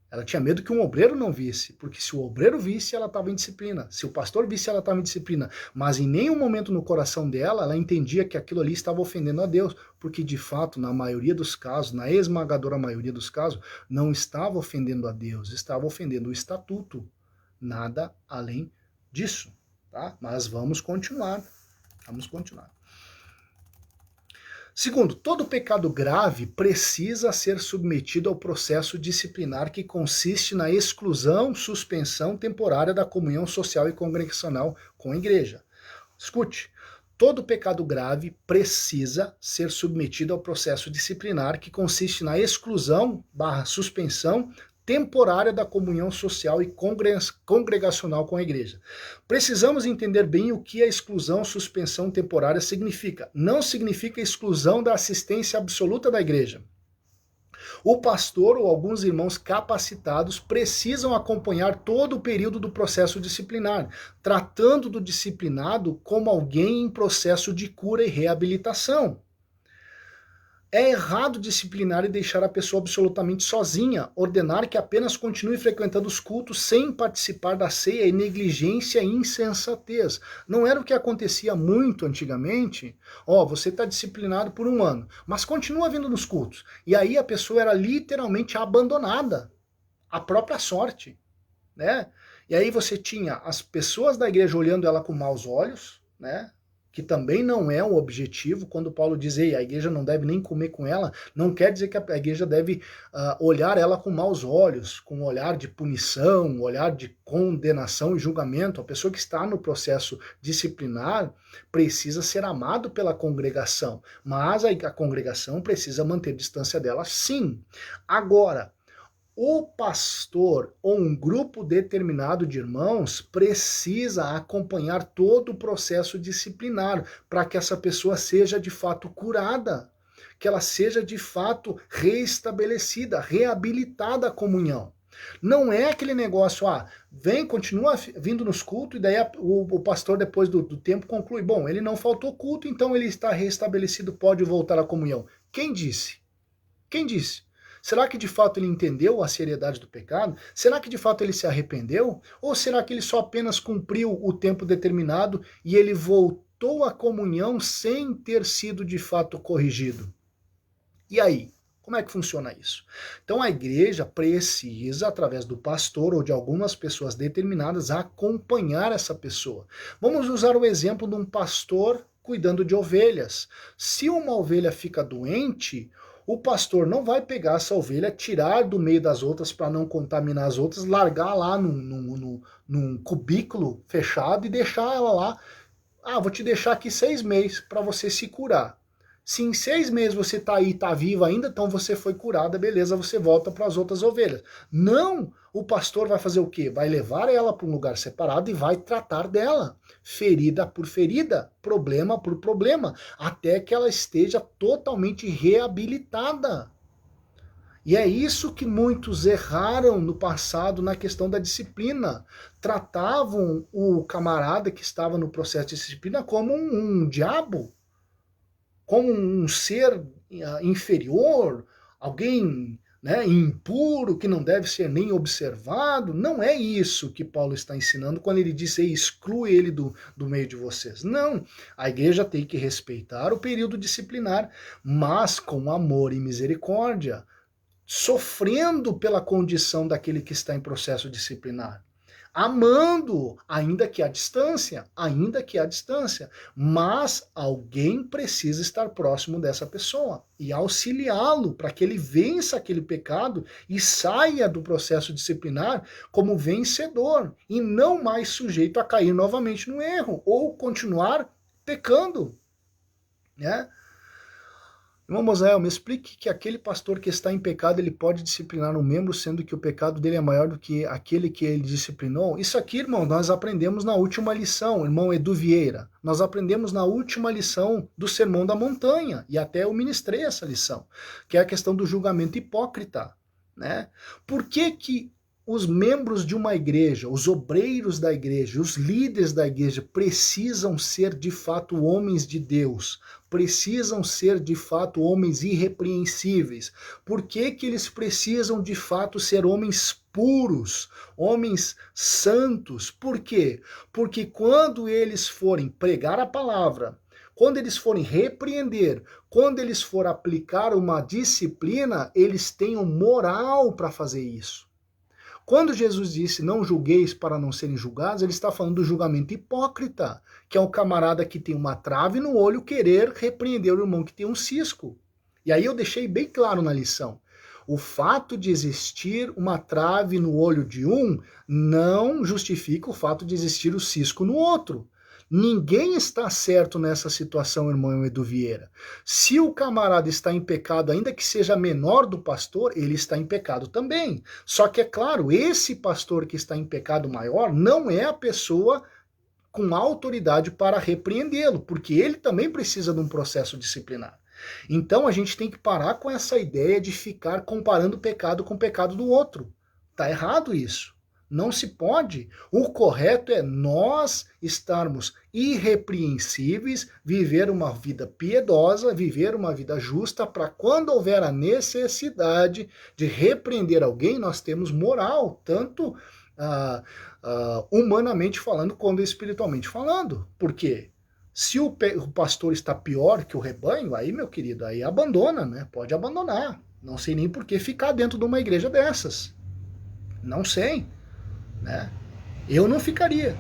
Ela tinha medo que um obreiro não visse, porque se o obreiro visse, ela estava em disciplina. Se o pastor visse, ela estava em disciplina. Mas em nenhum momento no coração dela, ela entendia que aquilo ali estava ofendendo a Deus, porque de fato, na maioria dos casos, na esmagadora maioria dos casos, não estava ofendendo a Deus, estava ofendendo o estatuto. Nada além disso, tá? Mas vamos continuar. Vamos continuar. Segundo, todo pecado grave precisa ser submetido ao processo disciplinar que consiste na exclusão, suspensão temporária da comunhão social e congregacional com a igreja. Escute, todo pecado grave precisa ser submetido ao processo disciplinar que consiste na exclusão / suspensão temporária da comunhão social e congregacional com a igreja. Precisamos entender bem o que a exclusão, suspensão temporária significa. Não significa exclusão da assistência absoluta da igreja. O pastor ou alguns irmãos capacitados precisam acompanhar todo o período do processo disciplinar, tratando do disciplinado como alguém em processo de cura e reabilitação. É errado disciplinar e deixar a pessoa absolutamente sozinha, ordenar que apenas continue frequentando os cultos sem participar da ceia é negligência e insensatez. Não era o que acontecia muito antigamente? Você está disciplinado por 1 ano, mas continua vindo nos cultos. E aí a pessoa era literalmente abandonada à própria sorte, né? E aí você tinha as pessoas da igreja olhando ela com maus olhos, né? Que também não é um objetivo. Quando Paulo diz, a igreja não deve nem comer com ela, não quer dizer que a igreja deve olhar ela com maus olhos, com um olhar de punição, um olhar de condenação e julgamento. A pessoa que está no processo disciplinar precisa ser amado pela congregação, mas a congregação precisa manter distância dela, sim. Agora, o pastor ou um grupo determinado de irmãos precisa acompanhar todo o processo disciplinar para que essa pessoa seja de fato curada, que ela seja de fato reestabelecida, reabilitada à comunhão. Não é aquele negócio, vem, continua vindo nos cultos, e daí o pastor depois do tempo conclui, bom, ele não faltou culto, então ele está reestabelecido, pode voltar à comunhão. Quem disse? Quem disse? Será que de fato ele entendeu a seriedade do pecado? Será que de fato ele se arrependeu? Ou será que ele só apenas cumpriu o tempo determinado e ele voltou à comunhão sem ter sido de fato corrigido? E aí? Como é que funciona isso? Então a igreja precisa, através do pastor ou de algumas pessoas determinadas, acompanhar essa pessoa. Vamos usar o exemplo de um pastor cuidando de ovelhas. Se uma ovelha fica doente, o pastor não vai pegar essa ovelha, tirar do meio das outras para não contaminar as outras, largar lá num cubículo fechado e deixar ela lá. Vou te deixar aqui 6 meses para você se curar. Se em 6 meses você está aí, está viva ainda, então você foi curada, beleza, você volta para as outras ovelhas. Não! O pastor vai fazer o quê? Vai levar ela para um lugar separado e vai tratar dela, ferida por ferida, problema por problema, até que ela esteja totalmente reabilitada. E é isso que muitos erraram no passado na questão da disciplina. Tratavam o camarada que estava no processo de disciplina como um diabo, como um ser inferior, alguém impuro, que não deve ser nem observado. Não é isso que Paulo está ensinando quando ele diz, exclui ele do meio de vocês. Não, a igreja tem que respeitar o período disciplinar, mas com amor e misericórdia, sofrendo pela condição daquele que está em processo disciplinar. Amando, ainda que à distância, mas alguém precisa estar próximo dessa pessoa e auxiliá-lo para que ele vença aquele pecado e saia do processo disciplinar como vencedor e não mais sujeito a cair novamente no erro ou continuar pecando, né? Irmão Mosael, me explique que aquele pastor que está em pecado, ele pode disciplinar um membro, sendo que o pecado dele é maior do que aquele que ele disciplinou? Isso aqui, irmão, nós aprendemos na última lição, irmão Edu Vieira. Nós aprendemos na última lição do Sermão da Montanha, e até eu ministrei essa lição, que é a questão do julgamento hipócrita, né? Por que que os membros de uma igreja, os obreiros da igreja, os líderes da igreja precisam ser de fato homens de Deus, precisam ser de fato homens irrepreensíveis? Por que que eles precisam de fato ser homens puros, homens santos? Por quê? Porque quando eles forem pregar a palavra, quando eles forem repreender, quando eles forem aplicar uma disciplina, eles tenham moral para fazer isso. Quando Jesus disse não julgueis para não serem julgados, ele está falando do julgamento hipócrita, que é o camarada que tem uma trave no olho querer repreender o irmão que tem um cisco. E aí eu deixei bem claro na lição. O fato de existir uma trave no olho de um não justifica o fato de existir o cisco no outro. Ninguém está certo nessa situação, irmão Edu Vieira. Se o camarada está em pecado, ainda que seja menor do pastor, ele está em pecado também. Só que, é claro, esse pastor que está em pecado maior não é a pessoa com autoridade para repreendê-lo, porque ele também precisa de um processo disciplinar. Então a gente tem que parar com essa ideia de ficar comparando pecado com o pecado do outro. Tá errado isso. Não se pode. O correto é nós estarmos irrepreensíveis, viver uma vida piedosa, viver uma vida justa, para quando houver a necessidade de repreender alguém, nós temos moral, tanto humanamente falando quanto espiritualmente falando. Por quê? Se o pastor está pior que o rebanho, aí, meu querido, aí abandona, né? Pode abandonar. Não sei nem por que ficar dentro de uma igreja dessas. Não sei. Né? Eu não ficaria.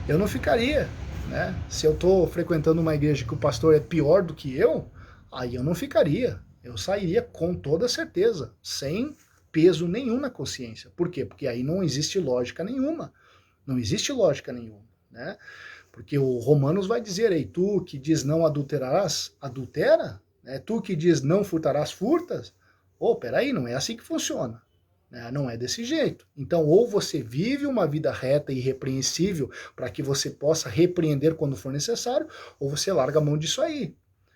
Eu não ficaria. Né? Se eu estou frequentando uma igreja que o pastor é pior do que eu, aí eu não ficaria. Eu sairia com toda certeza, sem peso nenhum na consciência. Por quê? Porque aí não existe lógica nenhuma. Não existe lógica nenhuma. Né? Porque o Romanos vai dizer aí, tu que diz não adulterarás, adultera. Né? Tu que diz não furtarás, furtas. Peraí, não é assim que funciona. Não é desse jeito. Então, ou você vive uma vida reta e irrepreensível para que você possa repreender quando for necessário, ou você larga a mão disso aí.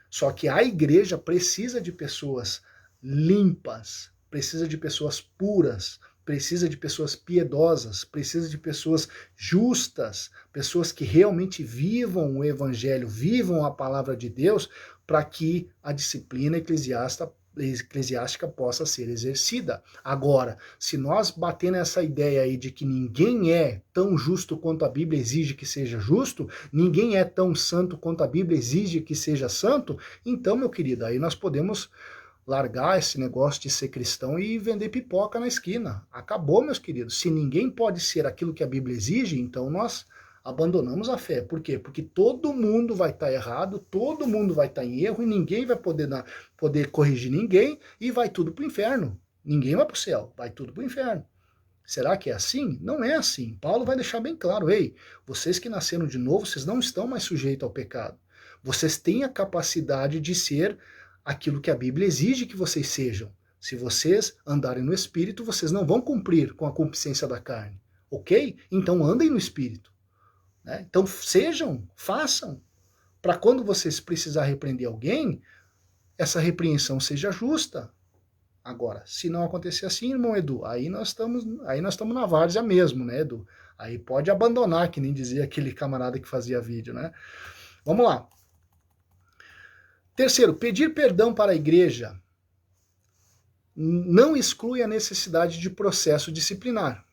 Só que a igreja precisa de pessoas limpas, precisa de pessoas puras, precisa de pessoas piedosas, precisa de pessoas justas, pessoas que realmente vivam o evangelho, vivam a palavra de Deus, para que a disciplina eclesiástica possa ser exercida. Agora, se nós bater nessa ideia aí de que ninguém é tão justo quanto a Bíblia exige que seja justo, ninguém é tão santo quanto a Bíblia exige que seja santo, então, meu querido, aí nós podemos largar esse negócio de ser cristão e vender pipoca na esquina. Acabou, meus queridos. Se ninguém pode ser aquilo que a Bíblia exige, então nós abandonamos a fé. Por quê? Porque todo mundo vai estar errado, todo mundo vai estar em erro e ninguém vai poder corrigir ninguém e vai tudo para o inferno. Ninguém vai para o céu, vai tudo para o inferno. Será que é assim? Não é assim. Paulo vai deixar bem claro, ei, vocês que nasceram de novo, vocês não estão mais sujeitos ao pecado. Vocês têm a capacidade de ser aquilo que a Bíblia exige que vocês sejam. Se vocês andarem no Espírito, vocês não vão cumprir com a concupiscência da carne. Ok? Então andem no Espírito. Né? Então sejam, façam, para quando vocês precisar repreender alguém, essa repreensão seja justa. Agora, se não acontecer assim, irmão Edu, aí nós estamos na várzea mesmo, né, Edu? Aí pode abandonar, que nem dizia aquele camarada que fazia vídeo, né? Vamos lá. Terceiro, pedir perdão para a igreja não exclui a necessidade de processo disciplinar.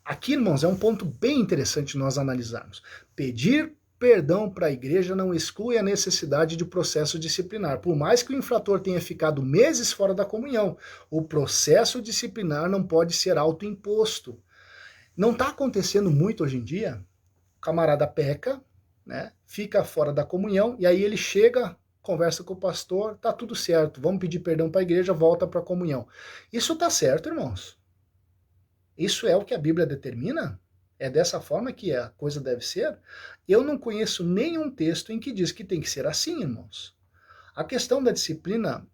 Aqui, irmãos, é um ponto bem interessante nós analisarmos. Pedir perdão para a igreja não exclui a necessidade de processo disciplinar. Por mais que o infrator tenha ficado meses fora da comunhão, o processo disciplinar não pode ser autoimposto. Não está acontecendo muito hoje em dia? O camarada peca, né, fica fora da comunhão, e aí ele chega, conversa com o pastor, tá tudo certo, vamos pedir perdão para a igreja, volta para a comunhão. Isso tá certo, irmãos? Isso é o que a Bíblia determina? É dessa forma que a coisa deve ser? Eu não conheço nenhum texto em que diz que tem que ser assim, irmãos. A questão da disciplina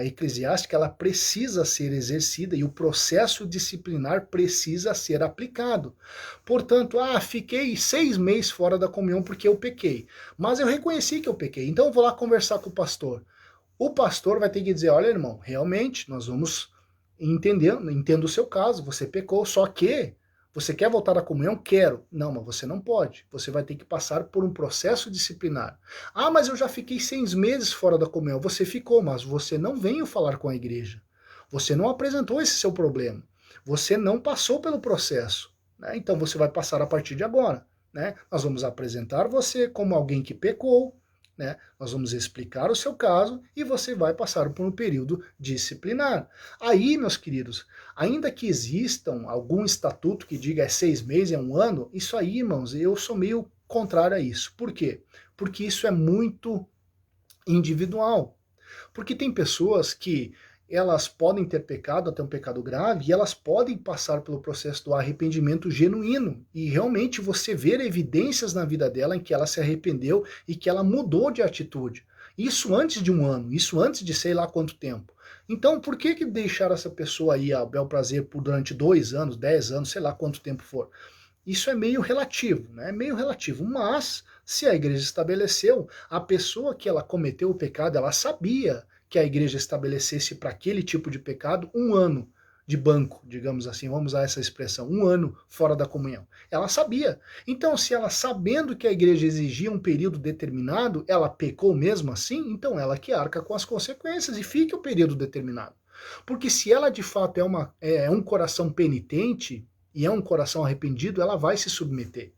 eclesiástica, ela precisa ser exercida e o processo disciplinar precisa ser aplicado. Portanto, fiquei 6 meses fora da comunhão porque eu pequei, mas eu reconheci que eu pequei, então eu vou lá conversar com o pastor. O pastor vai ter que dizer, olha irmão, realmente nós vamos entendo o seu caso, você pecou, só que você quer voltar à comunhão? Quero. Não, mas você não pode. Você vai ter que passar por um processo disciplinar. Mas eu já fiquei 6 meses fora da comunhão. Você ficou, mas você não veio falar com a igreja. Você não apresentou esse seu problema. Você não passou pelo processo. Né? Então você vai passar a partir de agora. Né? Nós vamos apresentar você como alguém que pecou, né? Nós vamos explicar o seu caso e você vai passar por um período disciplinar. Aí, meus queridos, ainda que existam algum estatuto que diga 6 meses, é 1 ano, isso aí, irmãos, eu sou meio contrário a isso. Por quê? Porque isso é muito individual. Porque tem pessoas que elas podem ter pecado, até um pecado grave, e elas podem passar pelo processo do arrependimento genuíno. E realmente você ver evidências na vida dela em que ela se arrependeu e que ela mudou de atitude. Isso antes de 1 ano, isso antes de sei lá quanto tempo. Então, por que deixar essa pessoa aí a bel prazer por durante 2 anos, 10 anos, sei lá quanto tempo for? Isso é meio relativo, né? É meio relativo, mas se a igreja estabeleceu, a pessoa que ela cometeu o pecado, ela sabia que a igreja estabelecesse para aquele tipo de pecado 1 ano de banco, digamos assim, vamos usar essa expressão, 1 ano fora da comunhão. Ela sabia. Então, se ela sabendo que a igreja exigia um período determinado, ela pecou mesmo assim, então ela que arca com as consequências e fica o período determinado. Porque se ela de fato é um coração penitente e é um coração arrependido, ela vai se submeter.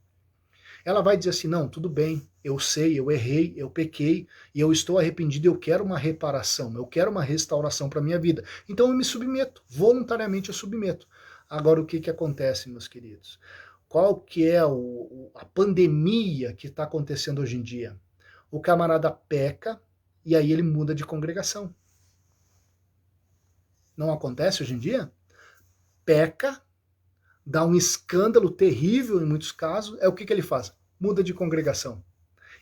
Ela vai dizer assim, não, tudo bem, eu sei, eu errei, eu pequei, e eu estou arrependido, eu quero uma reparação, eu quero uma restauração para a minha vida. Então eu me submeto, voluntariamente eu submeto. Agora o que acontece, meus queridos? Qual que é a pandemia que está acontecendo hoje em dia? O camarada peca e aí ele muda de congregação. Não acontece hoje em dia? Peca, dá um escândalo terrível em muitos casos, é o que ele faz? Muda de congregação.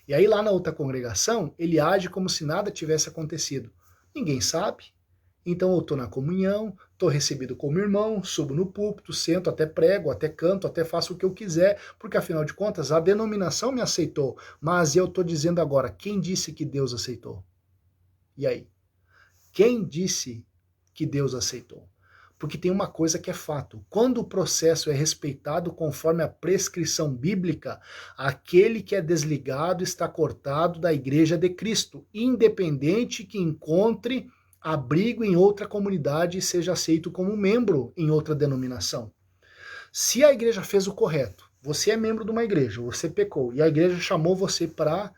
E aí lá na outra congregação, ele age como se nada tivesse acontecido. Ninguém sabe. Então eu estou na comunhão, estou recebido como irmão, subo no púlpito, sento, até prego, até canto, até faço o que eu quiser, porque afinal de contas a denominação me aceitou. Mas eu estou dizendo agora, quem disse que Deus aceitou? E aí? Quem disse que Deus aceitou? Porque tem uma coisa que é fato. Quando o processo é respeitado conforme a prescrição bíblica, aquele que é desligado está cortado da igreja de Cristo, independente que encontre abrigo em outra comunidade e seja aceito como membro em outra denominação. Se a igreja fez o correto, você é membro de uma igreja, você pecou, e a igreja chamou você para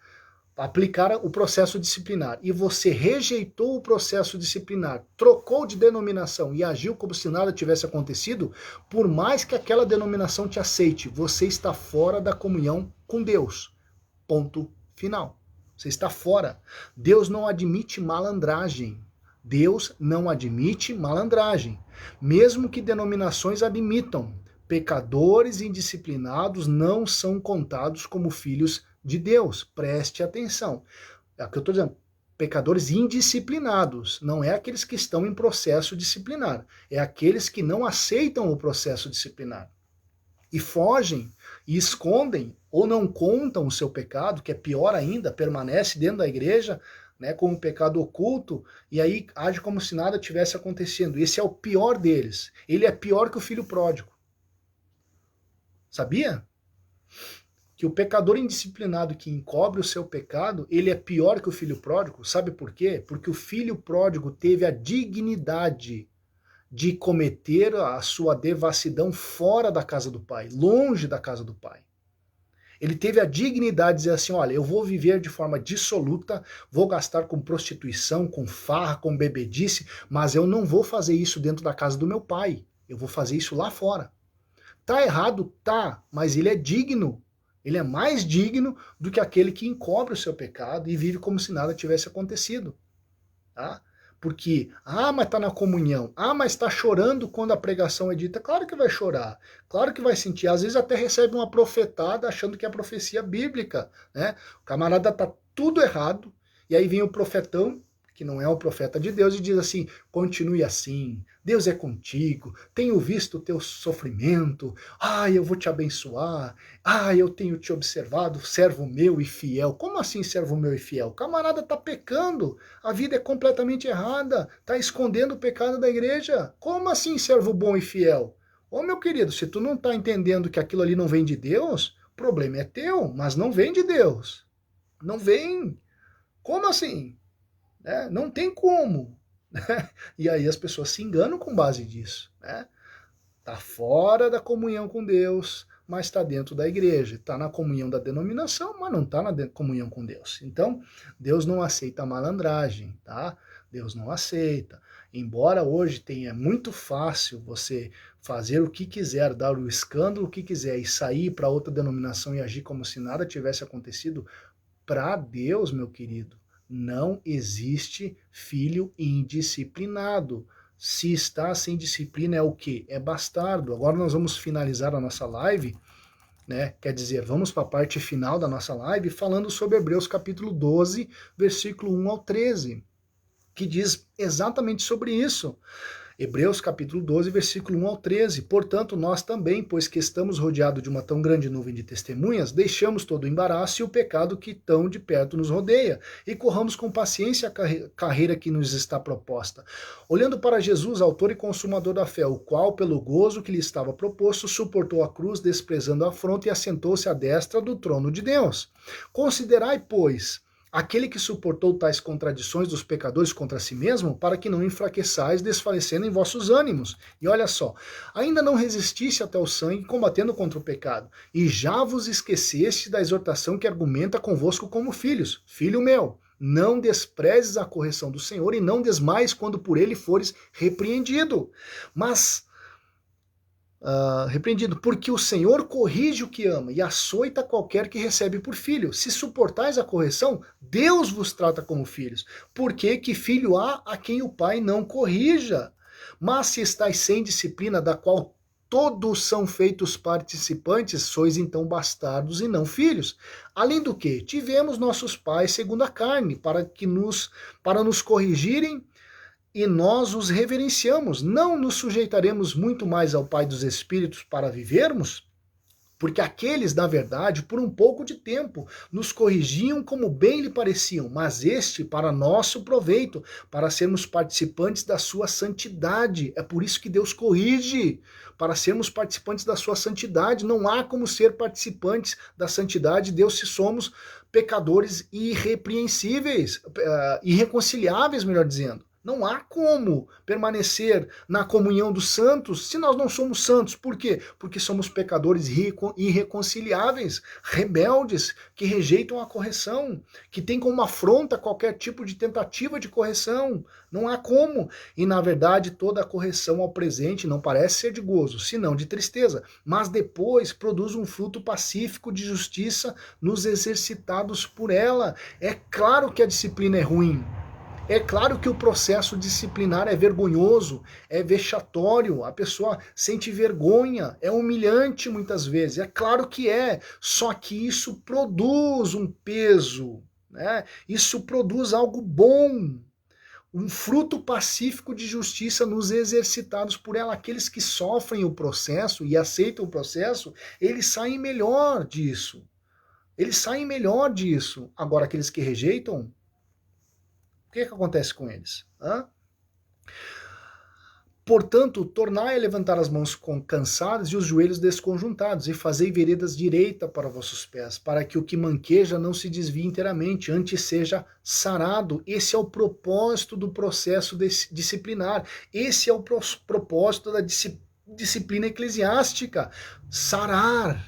aplicar o processo disciplinar e você rejeitou o processo disciplinar, trocou de denominação e agiu como se nada tivesse acontecido, por mais que aquela denominação te aceite, você está fora da comunhão com Deus. Ponto final. Você está fora. Deus não admite malandragem. Deus não admite malandragem. Mesmo que denominações admitam, pecadores indisciplinados não são contados como filhos de Deus. Preste atenção. É o que eu estou dizendo. Pecadores indisciplinados. Não é aqueles que estão em processo disciplinar. É aqueles que não aceitam o processo disciplinar. E fogem, e escondem, ou não contam o seu pecado, que é pior ainda, permanece dentro da igreja, né, como um pecado oculto, e aí age como se nada tivesse acontecendo. Esse é o pior deles. Ele é pior que o filho pródigo. Sabia? Que o pecador indisciplinado que encobre o seu pecado, ele é pior que o filho pródigo. Sabe por quê? Porque o filho pródigo teve a dignidade de cometer a sua devassidão fora da casa do pai, longe da casa do pai. Ele teve a dignidade de dizer assim, olha, eu vou viver de forma dissoluta, vou gastar com prostituição, com farra, com bebedice, mas eu não vou fazer isso dentro da casa do meu pai. Eu vou fazer isso lá fora. Tá errado? Tá, mas ele é digno. Ele é mais digno do que aquele que encobre o seu pecado e vive como se nada tivesse acontecido. Tá? Porque, mas tá na comunhão, mas tá chorando quando a pregação é dita. Claro que vai chorar, claro que vai sentir. Às vezes até recebe uma profetada achando que é profecia bíblica. Né? O camarada tá tudo errado E aí vem o profetão, que não é o profeta de Deus, e diz assim: continue assim, Deus é contigo, tenho visto o teu sofrimento, eu vou te abençoar, eu tenho te observado, servo meu e fiel. Como assim servo meu e fiel? O camarada está pecando, a vida é completamente errada, está escondendo o pecado da igreja. Como assim servo bom e fiel? Ô meu querido, se tu não está entendendo que aquilo ali não vem de Deus, o problema é teu, mas não vem de Deus. Não vem. Como assim? Não tem como. E aí as pessoas se enganam com base disso. Está fora da comunhão com Deus, mas está dentro da igreja. Está na comunhão da denominação, mas não está na comunhão com Deus. Então, Deus não aceita a malandragem, tá? Deus não aceita. Embora hoje tenha muito fácil você fazer o que quiser, dar o escândalo que quiser e sair para outra denominação e agir como se nada tivesse acontecido, para Deus, meu querido, não existe filho indisciplinado. Se está sem disciplina é o quê? É bastardo. Agora nós vamos finalizar a nossa live, né? Quer dizer, vamos para a parte final da nossa live falando sobre Hebreus capítulo 12, versículo 1 ao 13, que diz exatamente sobre isso. Hebreus capítulo 12, versículo 1 ao 13. Portanto, nós também, pois que estamos rodeados de uma tão grande nuvem de testemunhas, deixamos todo o embaraço e o pecado que tão de perto nos rodeia, e corramos com paciência a carreira que nos está proposta, olhando para Jesus, autor e consumador da fé, o qual, pelo gozo que lhe estava proposto, suportou a cruz, desprezando a afronta, e assentou-se à destra do trono de Deus. Considerai, pois, aquele que suportou tais contradições dos pecadores contra si mesmo, para que não enfraqueçais, desfalecendo em vossos ânimos. E olha só, ainda não resististe até o sangue, combatendo contra o pecado, e já vos esqueceste da exortação que argumenta convosco como filhos. Filho meu, não desprezes a correção do Senhor, e não desmaies quando por ele fores repreendido. Mas repreendido, porque o Senhor corrige o que ama e açoita qualquer que recebe por filho. Se suportais a correção, Deus vos trata como filhos. Porque que filho há a quem o pai não corrija? Mas se estáis sem disciplina, da qual todos são feitos participantes, sois então bastardos e não filhos. Além do que, tivemos nossos pais segundo a carne, para nos corrigirem, e nós os reverenciamos. Não nos sujeitaremos muito mais ao Pai dos Espíritos para vivermos? Porque aqueles, na verdade, por um pouco de tempo, nos corrigiam como bem lhe pareciam, mas este para nosso proveito, para sermos participantes da sua santidade. É por isso que Deus corrige, para sermos participantes da sua santidade. Não há como ser participantes da santidade de Deus se somos pecadores irrepreensíveis, irreconciliáveis, melhor dizendo. Não há como permanecer na comunhão dos santos se nós não somos santos. Por quê? Porque somos pecadores irreconciliáveis, rebeldes, que rejeitam a correção, que têm como afronta qualquer tipo de tentativa de correção. Não há como. E, na verdade, toda a correção ao presente não parece ser de gozo, senão de tristeza, mas depois produz um fruto pacífico de justiça nos exercitados por ela. É claro que a disciplina é ruim. É claro que o processo disciplinar é vergonhoso, é vexatório, a pessoa sente vergonha, é humilhante muitas vezes, é claro que é, só que isso produz um peso, né? Isso produz algo bom, um fruto pacífico de justiça nos exercitados por ela. Aqueles que sofrem o processo e aceitam o processo, eles saem melhor disso. Eles saem melhor disso. Agora, aqueles que rejeitam, o que acontece com eles? Portanto, tornai a levantar as mãos cansadas e os joelhos desconjuntados, e fazei veredas direita para vossos pés, para que o que manqueja não se desvie inteiramente, antes seja sarado. Esse é o propósito do processo disciplinar. Esse é o propósito da disciplina eclesiástica. Sarar,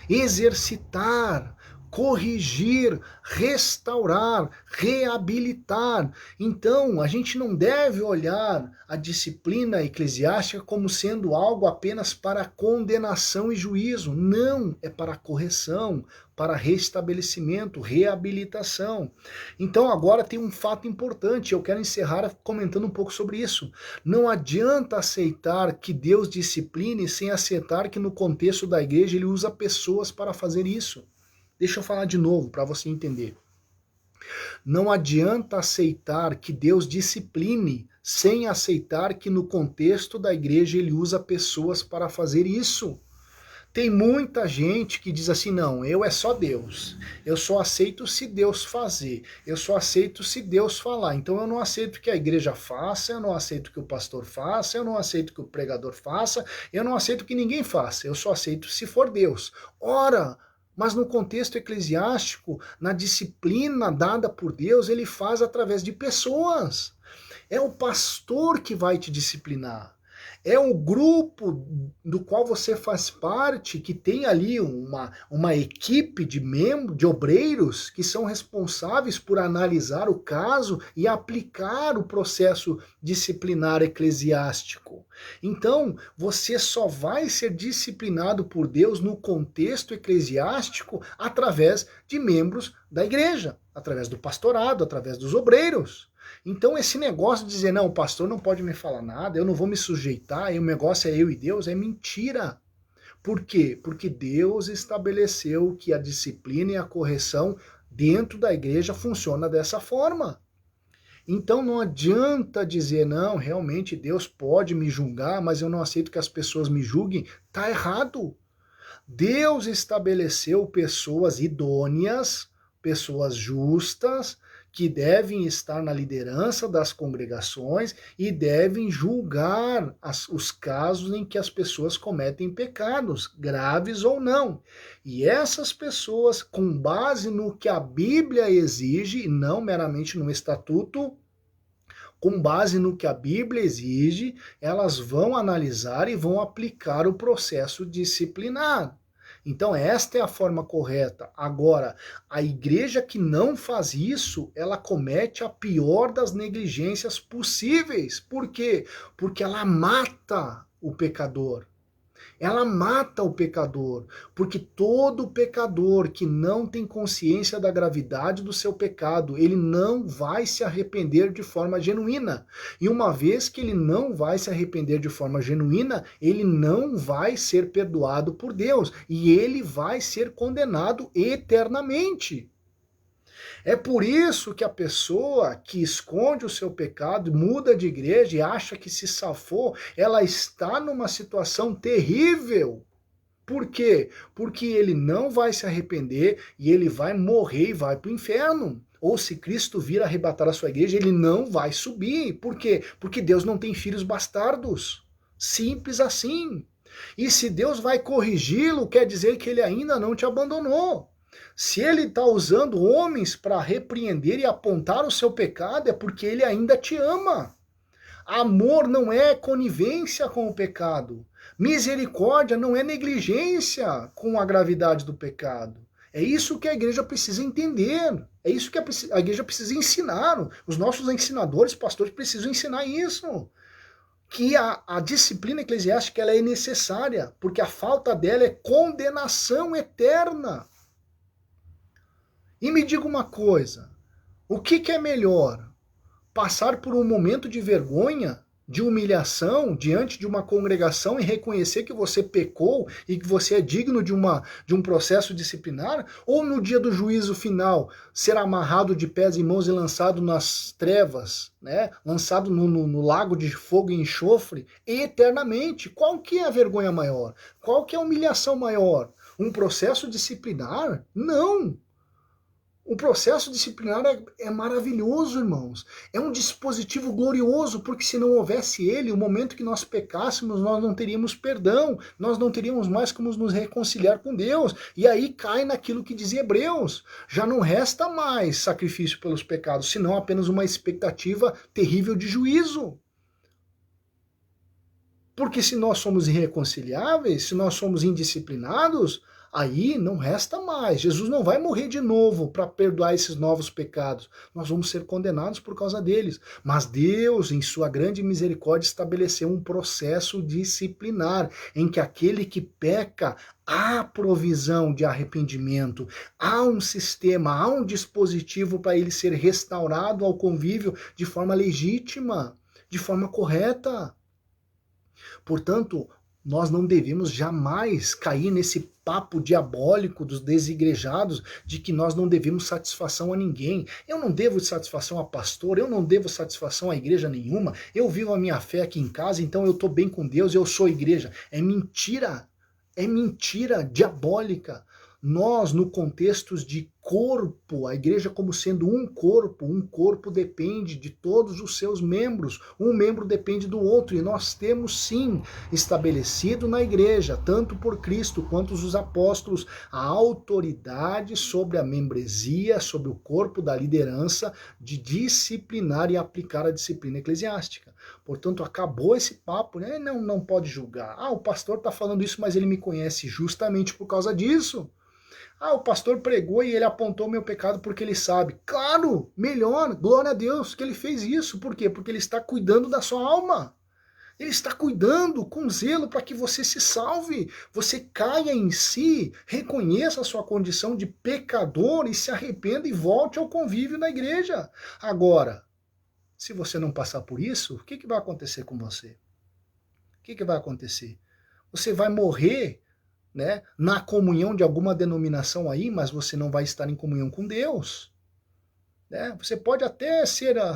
exercitar, corrigir, restaurar, reabilitar. Então, a gente não deve olhar a disciplina eclesiástica como sendo algo apenas para condenação e juízo. Não, é para correção, para restabelecimento, reabilitação. Então, agora tem um fato importante, eu quero encerrar comentando um pouco sobre isso. Não adianta aceitar que Deus discipline sem aceitar que no contexto da igreja ele usa pessoas para fazer isso. Deixa eu falar de novo para você entender. Não adianta aceitar que Deus discipline sem aceitar que no contexto da igreja ele usa pessoas para fazer isso. Tem muita gente que diz assim, não, eu é só Deus, eu só aceito se Deus fazer, eu só aceito se Deus falar, então eu não aceito que a igreja faça, eu não aceito que o pastor faça, eu não aceito que o pregador faça, eu não aceito que ninguém faça, eu só aceito se for Deus. Ora, mas no contexto eclesiástico, na disciplina dada por Deus, ele faz através de pessoas. É o pastor que vai te disciplinar. É o grupo do qual você faz parte, que tem ali uma equipe de membros, de obreiros, que são responsáveis por analisar o caso e aplicar o processo disciplinar eclesiástico. Então, você só vai ser disciplinado por Deus no contexto eclesiástico através de membros da igreja, através do pastorado, através dos obreiros. Então esse negócio de dizer, não, o pastor não pode me falar nada, eu não vou me sujeitar, e o negócio é eu e Deus, é mentira. Por quê? Porque Deus estabeleceu que a disciplina e a correção dentro da igreja funciona dessa forma. Então não adianta dizer, não, realmente Deus pode me julgar, mas eu não aceito que as pessoas me julguem. Tá errado. Deus estabeleceu pessoas idôneas, pessoas justas, que devem estar na liderança das congregações e devem julgar os casos em que as pessoas cometem pecados, graves ou não. E essas pessoas, com base no que a Bíblia exige, e não meramente no estatuto, com base no que a Bíblia exige, elas vão analisar e vão aplicar o processo disciplinar. Então esta é a forma correta. Agora, a igreja que não faz isso, ela comete a pior das negligências possíveis. Por quê? Porque ela mata o pecador. Ela mata o pecador, porque todo pecador que não tem consciência da gravidade do seu pecado, ele não vai se arrepender de forma genuína. E uma vez que ele não vai se arrepender de forma genuína, ele não vai ser perdoado por Deus e ele vai ser condenado eternamente. É por isso que a pessoa que esconde o seu pecado, muda de igreja e acha que se safou, ela está numa situação terrível. Por quê? Porque ele não vai se arrepender e ele vai morrer e vai para o inferno. Ou se Cristo vir arrebatar a sua igreja, ele não vai subir. Por quê? Porque Deus não tem filhos bastardos. Simples assim. E se Deus vai corrigi-lo, quer dizer que ele ainda não te abandonou. Se ele está usando homens para repreender e apontar o seu pecado, é porque ele ainda te ama. Amor não é conivência com o pecado. Misericórdia não é negligência com a gravidade do pecado. É isso que a igreja precisa entender. É isso que a igreja precisa ensinar. Os nossos ensinadores, pastores, precisam ensinar isso. Que a disciplina eclesiástica ela é necessária, porque a falta dela é condenação eterna. E me diga uma coisa, o que é melhor? Passar por um momento de vergonha, de humilhação diante de uma congregação e reconhecer que você pecou e que você é digno de um processo disciplinar? Ou no dia do juízo final, ser amarrado de pés e mãos e lançado nas trevas, né? Lançado no lago de fogo e enxofre eternamente? Qual que é a vergonha maior? Qual que é a humilhação maior? Um processo disciplinar? Não! O processo disciplinar é maravilhoso, irmãos. É um dispositivo glorioso, porque se não houvesse ele, o momento que nós pecássemos, nós não teríamos perdão, nós não teríamos mais como nos reconciliar com Deus. E aí cai naquilo que diz Hebreus. Já não resta mais sacrifício pelos pecados, senão apenas uma expectativa terrível de juízo. Porque se nós somos irreconciliáveis, se nós somos indisciplinados, aí não resta mais. Jesus não vai morrer de novo para perdoar esses novos pecados. Nós vamos ser condenados por causa deles. Mas Deus, em sua grande misericórdia, estabeleceu um processo disciplinar em que aquele que peca, há provisão de arrependimento, há um sistema, há um dispositivo para ele ser restaurado ao convívio de forma legítima, de forma correta. Portanto, Nós não devemos jamais cair nesse papo diabólico dos desigrejados de que nós não devemos satisfação a ninguém. Eu não devo satisfação a pastor, eu não devo satisfação a igreja nenhuma. Eu vivo a minha fé aqui em casa, então eu estou bem com Deus, eu sou igreja. É mentira diabólica. Nós, no contexto de corpo, a igreja como sendo um corpo depende de todos os seus membros, um membro depende do outro, e nós temos sim estabelecido na igreja, tanto por Cristo quanto os apóstolos, a autoridade sobre a membresia, sobre o corpo da liderança, de disciplinar e aplicar a disciplina eclesiástica. Portanto, acabou esse papo, né? Não pode julgar. O pastor está falando isso, mas ele me conhece justamente por causa disso. O pastor pregou e ele apontou meu pecado porque ele sabe. Claro, melhor, glória a Deus que ele fez isso. Por quê? Porque ele está cuidando da sua alma. Ele está cuidando com zelo para que você se salve, você caia em si, reconheça a sua condição de pecador e se arrependa e volte ao convívio na igreja. Agora, se você não passar por isso, o que vai acontecer com você? O que vai acontecer? Você vai morrer, né, na comunhão de alguma denominação aí, mas você não vai estar em comunhão com Deus. Né? Você pode até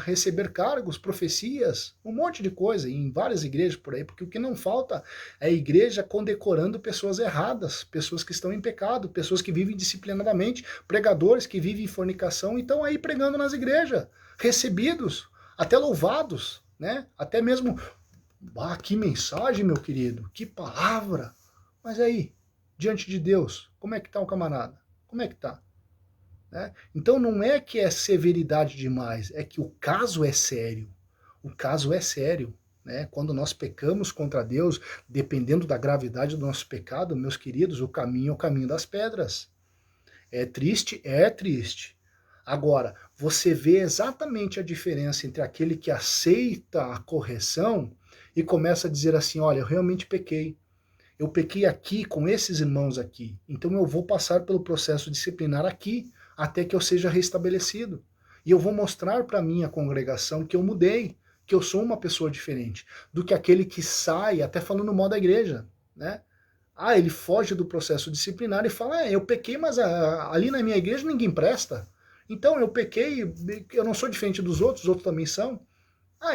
receber cargos, profecias, um monte de coisa em várias igrejas por aí, porque o que não falta é a igreja condecorando pessoas erradas, pessoas que estão em pecado, pessoas que vivem disciplinadamente, pregadores que vivem em fornicação e estão aí pregando nas igrejas, recebidos, até louvados, né? Até mesmo, que mensagem, meu querido, que palavra. Mas aí, diante de Deus, como é que está o camarada? Como é que está? Né? Então não é que é severidade demais, é que o caso é sério. O caso é sério. Né? Quando nós pecamos contra Deus, dependendo da gravidade do nosso pecado, meus queridos, o caminho é o caminho das pedras. É triste? É triste. Agora, você vê exatamente a diferença entre aquele que aceita a correção e começa a dizer assim, olha, eu realmente pequei. Eu pequei aqui com esses irmãos aqui, então eu vou passar pelo processo disciplinar aqui, até que eu seja restabelecido. E eu vou mostrar para a minha congregação que eu mudei, que eu sou uma pessoa diferente, do que aquele que sai, até falando mal da igreja, né? Ele foge do processo disciplinar e fala, eu pequei, mas ali na minha igreja ninguém presta. Então eu pequei, eu não sou diferente dos outros, os outros também são.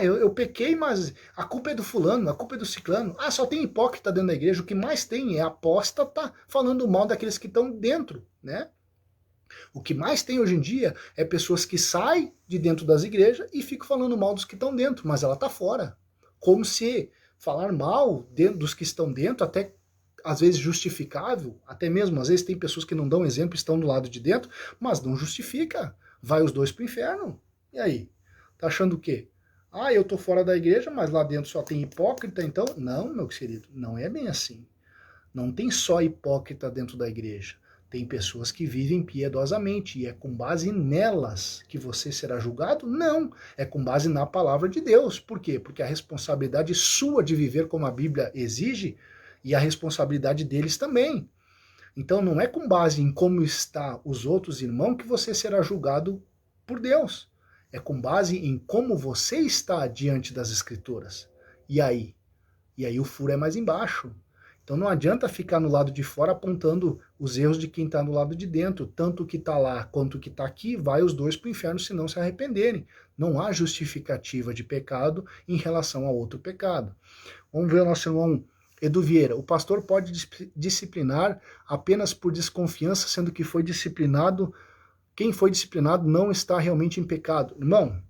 Eu pequei, mas a culpa é do fulano, a culpa é do ciclano. Só tem hipócrita dentro da igreja, o que mais tem é apóstata falando mal daqueles que estão dentro, né? O que mais tem hoje em dia é pessoas que saem de dentro das igrejas e ficam falando mal dos que estão dentro, mas ela está fora. Como se falar mal dos que estão dentro, até às vezes justificável, até mesmo às vezes tem pessoas que não dão exemplo, estão do lado de dentro, mas não justifica. Vai os dois para o inferno. E aí? Tá achando o quê? Eu tô fora da igreja, mas lá dentro só tem hipócrita, então... Não, meu querido, não é bem assim. Não tem só hipócrita dentro da igreja. Tem pessoas que vivem piedosamente, e é com base nelas que você será julgado? Não, é com base na palavra de Deus. Por quê? Porque a responsabilidade sua de viver como a Bíblia exige, e a responsabilidade deles também. Então não é com base em como está os outros irmãos que você será julgado por Deus. É com base em como você está diante das Escrituras. E aí? E aí o furo é mais embaixo. Então não adianta ficar no lado de fora apontando os erros de quem está no lado de dentro. Tanto o que está lá quanto o que está aqui, vai os dois para o inferno se não se arrependerem. Não há justificativa de pecado em relação a outro pecado. Vamos ver o nosso irmão Edu Vieira. O pastor pode disciplinar apenas por desconfiança, sendo que foi disciplinado. Quem foi disciplinado não está realmente em pecado. Irmão,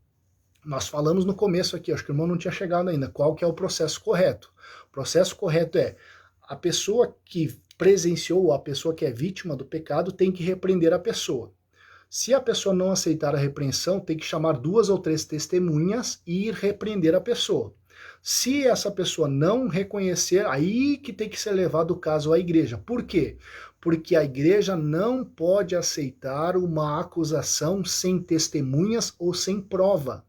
nós falamos no começo aqui, acho que o irmão não tinha chegado ainda, qual que é o processo correto. O processo correto é, a pessoa que presenciou, a pessoa que é vítima do pecado, tem que repreender a pessoa. Se a pessoa não aceitar a repreensão, tem que chamar 2 ou 3 testemunhas e ir repreender a pessoa. Se essa pessoa não reconhecer, aí que tem que ser levado o caso à igreja. Por quê? Porque a igreja não pode aceitar uma acusação sem testemunhas ou sem prova.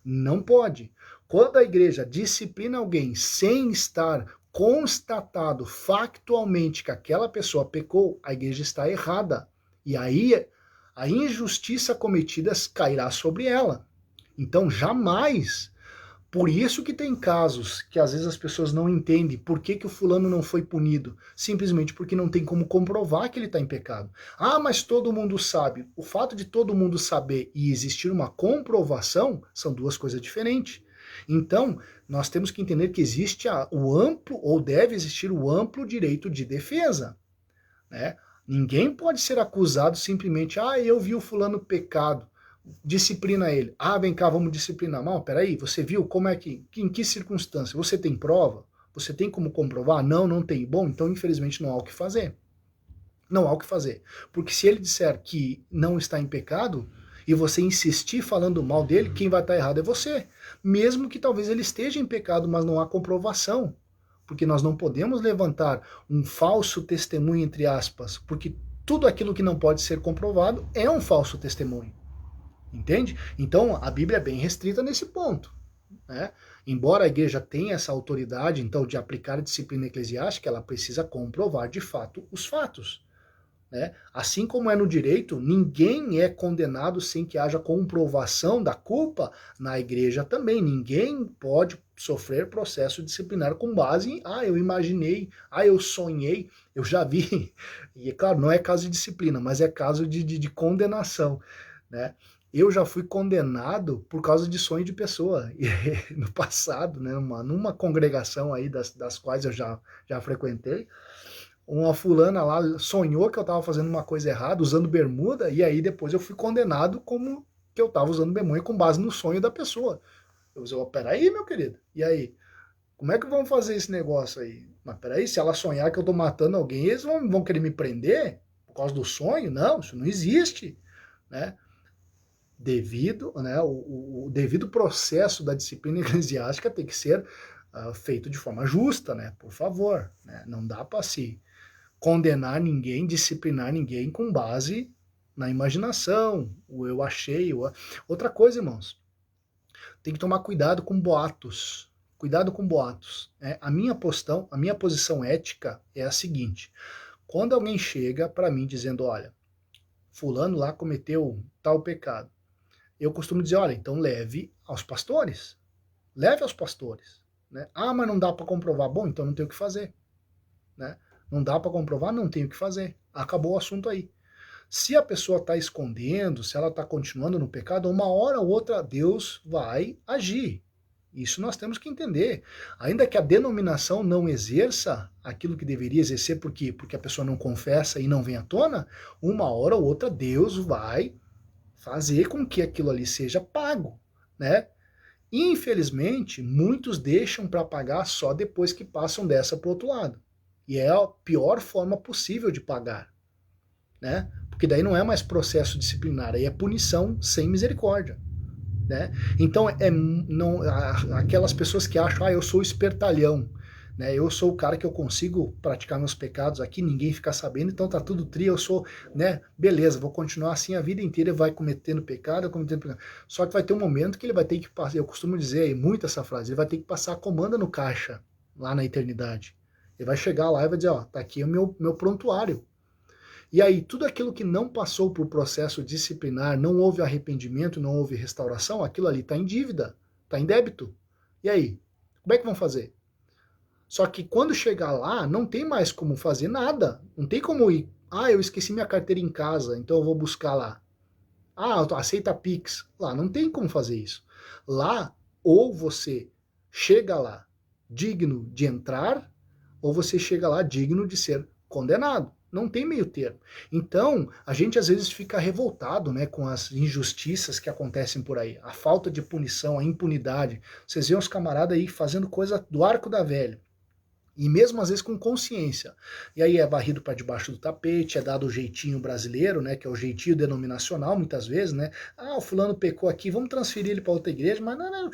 Não pode. Quando a igreja disciplina alguém sem estar constatado factualmente que aquela pessoa pecou, a igreja está errada. E aí a injustiça cometida cairá sobre ela. Então jamais Por isso que tem casos que às vezes as pessoas não entendem por que, que o fulano não foi punido. Simplesmente porque não tem como comprovar que ele está em pecado. Ah, mas todo mundo sabe. O fato de todo mundo saber e existir uma comprovação são duas coisas diferentes. Então, nós temos que entender que existe o amplo, ou deve existir o amplo direito de defesa, né? Ninguém pode ser acusado simplesmente, eu vi o fulano pecado, disciplina ele. Vem cá, vamos disciplinar. Não, peraí, você viu como é em que circunstância? Você tem prova? Você tem como comprovar? Não, não tem. Bom, então infelizmente não há o que fazer. Não há o que fazer. Porque se ele disser que não está em pecado, e você insistir falando mal dele, quem vai estar errado é você. Mesmo que talvez ele esteja em pecado, mas não há comprovação. Porque nós não podemos levantar um falso testemunho, entre aspas, porque tudo aquilo que não pode ser comprovado é um falso testemunho. Entende? Então, a Bíblia é bem restrita nesse ponto, né? Embora a igreja tenha essa autoridade, então, de aplicar a disciplina eclesiástica, ela precisa comprovar, de fato, os fatos. Né? Assim como é no direito, ninguém é condenado sem que haja comprovação da culpa. Na igreja também, ninguém pode sofrer processo disciplinar com base em, eu imaginei, eu sonhei, eu já vi. E, claro, não é caso de disciplina, mas é caso de condenação, né? Eu já fui condenado por causa de sonho de pessoa, no passado, né, numa congregação aí das quais eu já frequentei. Uma fulana lá sonhou que eu estava fazendo uma coisa errada, usando bermuda, e aí depois eu fui condenado como que eu estava usando bermuda com base no sonho da pessoa. Eu disse, peraí, meu querido, e aí? Como é que vamos fazer esse negócio aí? Mas peraí, se ela sonhar que eu estou matando alguém, eles vão querer me prender por causa do sonho? Não, isso não existe, né? Devido, né, o devido processo da disciplina eclesiástica tem que ser feito de forma justa, né? Por favor, né? Não dá para se condenar ninguém, disciplinar ninguém com base na imaginação, o eu achei. Outra coisa, irmãos, tem que tomar cuidado com boatos. Cuidado com boatos. Né? A minha posição ética é a seguinte: quando alguém chega para mim dizendo, olha, fulano lá cometeu tal pecado, eu costumo dizer, olha, então leve aos pastores. Leve aos pastores. Né? Mas não dá para comprovar. Bom, então não tem o que fazer. Né? Não dá para comprovar, não tem o que fazer. Acabou o assunto aí. Se a pessoa está escondendo, se ela está continuando no pecado, uma hora ou outra Deus vai agir. Isso nós temos que entender. Ainda que a denominação não exerça aquilo que deveria exercer, por quê? Porque a pessoa não confessa e não vem à tona, uma hora ou outra Deus vai fazer com que aquilo ali seja pago, né? Infelizmente, muitos deixam para pagar só depois que passam dessa para o outro lado. E é a pior forma possível de pagar, né? Porque daí não é mais processo disciplinar, aí é punição sem misericórdia, né? Então, aquelas pessoas que acham, eu sou espertalhão, né? Eu sou o cara que eu consigo praticar meus pecados aqui, ninguém fica sabendo, então tá tudo tri, eu sou, né? Beleza, vou continuar assim a vida inteira, vai cometendo pecado. Só que vai ter um momento que ele vai ter que passar, eu costumo dizer muito essa frase, ele vai ter que passar a comanda no caixa, lá na eternidade. Ele vai chegar lá e vai dizer, tá aqui o meu prontuário. E aí, tudo aquilo que não passou por processo disciplinar, não houve arrependimento, não houve restauração, aquilo ali está em dívida, está em débito. E aí, como é que vão fazer? Só que quando chegar lá, não tem mais como fazer nada. Não tem como ir, eu esqueci minha carteira em casa, então eu vou buscar lá. Aceita Pix. Lá não tem como fazer isso. Lá, ou você chega lá digno de entrar, ou você chega lá digno de ser condenado. Não tem meio termo. Então, a gente às vezes fica revoltado, né, com as injustiças que acontecem por aí. A falta de punição, a impunidade. Vocês veem os camaradas aí fazendo coisa do arco da velha. E mesmo às vezes com consciência. E aí é varrido para debaixo do tapete, é dado o jeitinho brasileiro, né, que é o jeitinho denominacional, muitas vezes, né? O fulano pecou aqui, vamos transferir ele para outra igreja, mas não,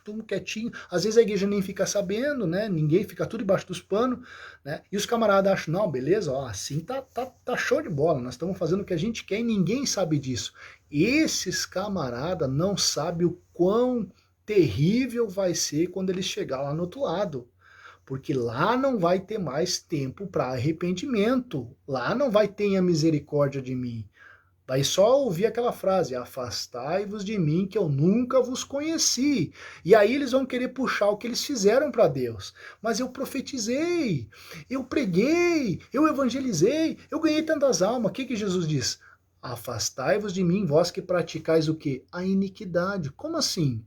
tudo quietinho. Às vezes a igreja nem fica sabendo, né? Ninguém, fica tudo debaixo dos panos, né? E os camaradas acham, não, beleza, assim tá show de bola, nós estamos fazendo o que a gente quer e ninguém sabe disso. Esses camaradas não sabem o quão terrível vai ser quando eles chegar lá no outro lado. Porque lá não vai ter mais tempo para arrependimento. Lá não vai ter a misericórdia de mim. Daí só ouvir aquela frase, afastai-vos de mim que eu nunca vos conheci. E aí eles vão querer puxar o que eles fizeram para Deus. Mas eu profetizei, eu preguei, eu evangelizei, eu ganhei tantas almas. O que Jesus diz? Afastai-vos de mim, vós que praticais o quê? A iniquidade. Como assim?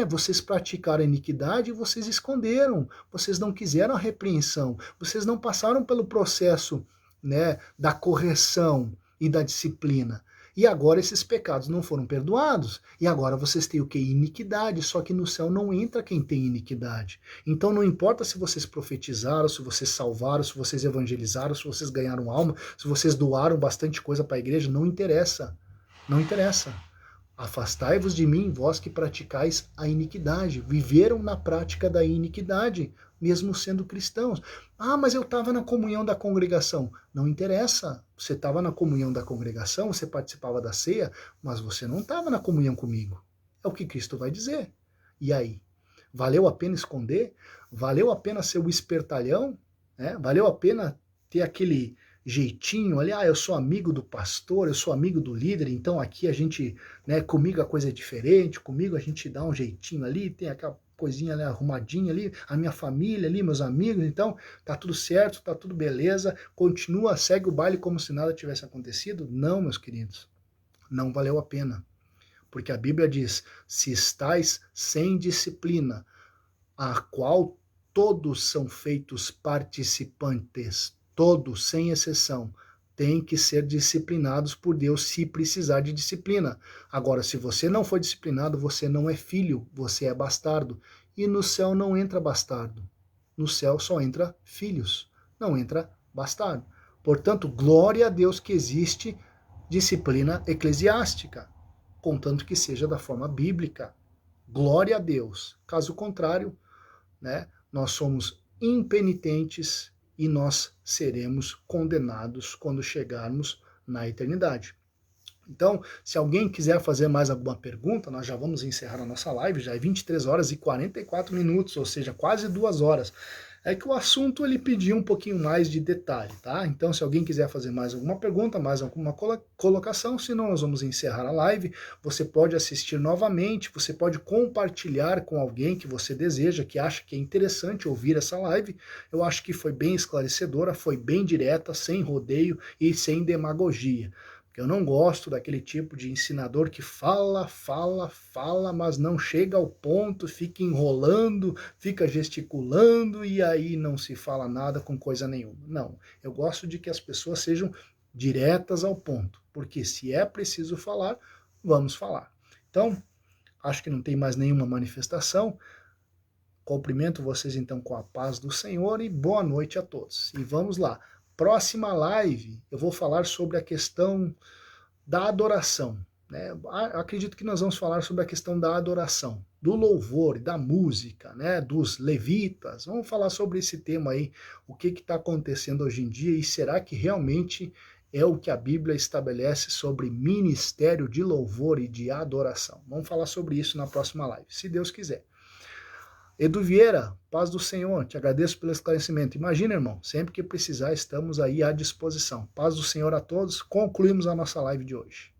Vocês praticaram a iniquidade e vocês esconderam. Vocês não quiseram a repreensão. Vocês não passaram pelo processo, né, da correção e da disciplina. E agora esses pecados não foram perdoados. E agora vocês têm o que? Iniquidade. Só que no céu não entra quem tem iniquidade. Então não importa se vocês profetizaram, se vocês salvaram, se vocês evangelizaram, se vocês ganharam alma, se vocês doaram bastante coisa para a igreja, não interessa. Não interessa. Afastai-vos de mim, vós que praticais a iniquidade. Viveram na prática da iniquidade, mesmo sendo cristãos. Mas eu estava na comunhão da congregação. Não interessa. Você estava na comunhão da congregação, você participava da ceia, mas você não estava na comunhão comigo. É o que Cristo vai dizer. E aí? Valeu a pena esconder? Valeu a pena ser o espertalhão? Valeu a pena ter aquele jeitinho ali, eu sou amigo do pastor, eu sou amigo do líder, então aqui a gente, comigo a coisa é diferente, comigo a gente dá um jeitinho ali, tem aquela coisinha ali arrumadinha ali, a minha família ali, meus amigos, então tá tudo certo, tá tudo beleza, continua, segue o baile como se nada tivesse acontecido? Não, meus queridos, não valeu a pena, porque a Bíblia diz, se estais sem disciplina, a qual todos são feitos participantes, todos, sem exceção, têm que ser disciplinados por Deus se precisar de disciplina. Agora, se você não for disciplinado, você não é filho, você é bastardo. E no céu não entra bastardo. No céu só entra filhos, não entra bastardo. Portanto, glória a Deus que existe disciplina eclesiástica, contanto que seja da forma bíblica. Glória a Deus. Caso contrário, nós somos impenitentes e nós seremos condenados quando chegarmos na eternidade. Então, se alguém quiser fazer mais alguma pergunta, nós já vamos encerrar a nossa live, já é 23 horas e 44 minutos, ou seja, quase 2 horas. É que o assunto ele pediu um pouquinho mais de detalhe, tá? Então, se alguém quiser fazer mais alguma pergunta, mais alguma colocação, senão nós vamos encerrar a live. Você pode assistir novamente, você pode compartilhar com alguém que você deseja, que acha que é interessante ouvir essa live. Eu acho que foi bem esclarecedora, foi bem direta, sem rodeio e sem demagogia. Eu não gosto daquele tipo de ensinador que fala, mas não chega ao ponto, fica enrolando, fica gesticulando e aí não se fala nada com coisa nenhuma. Não, eu gosto de que as pessoas sejam diretas ao ponto, porque se é preciso falar, vamos falar. Então, acho que não tem mais nenhuma manifestação. Cumprimento vocês então com a paz do Senhor e boa noite a todos. E vamos lá. Próxima live, eu vou falar sobre a questão da adoração. Acredito que nós vamos falar sobre a questão da adoração, do louvor, da música, dos levitas. Vamos falar sobre esse tema aí, o que está acontecendo hoje em dia e será que realmente é o que a Bíblia estabelece sobre ministério de louvor e de adoração. Vamos falar sobre isso na próxima live, se Deus quiser. Edu Vieira, paz do Senhor, te agradeço pelo esclarecimento. Imagina, irmão, sempre que precisar, estamos aí à disposição. Paz do Senhor a todos, concluímos a nossa live de hoje.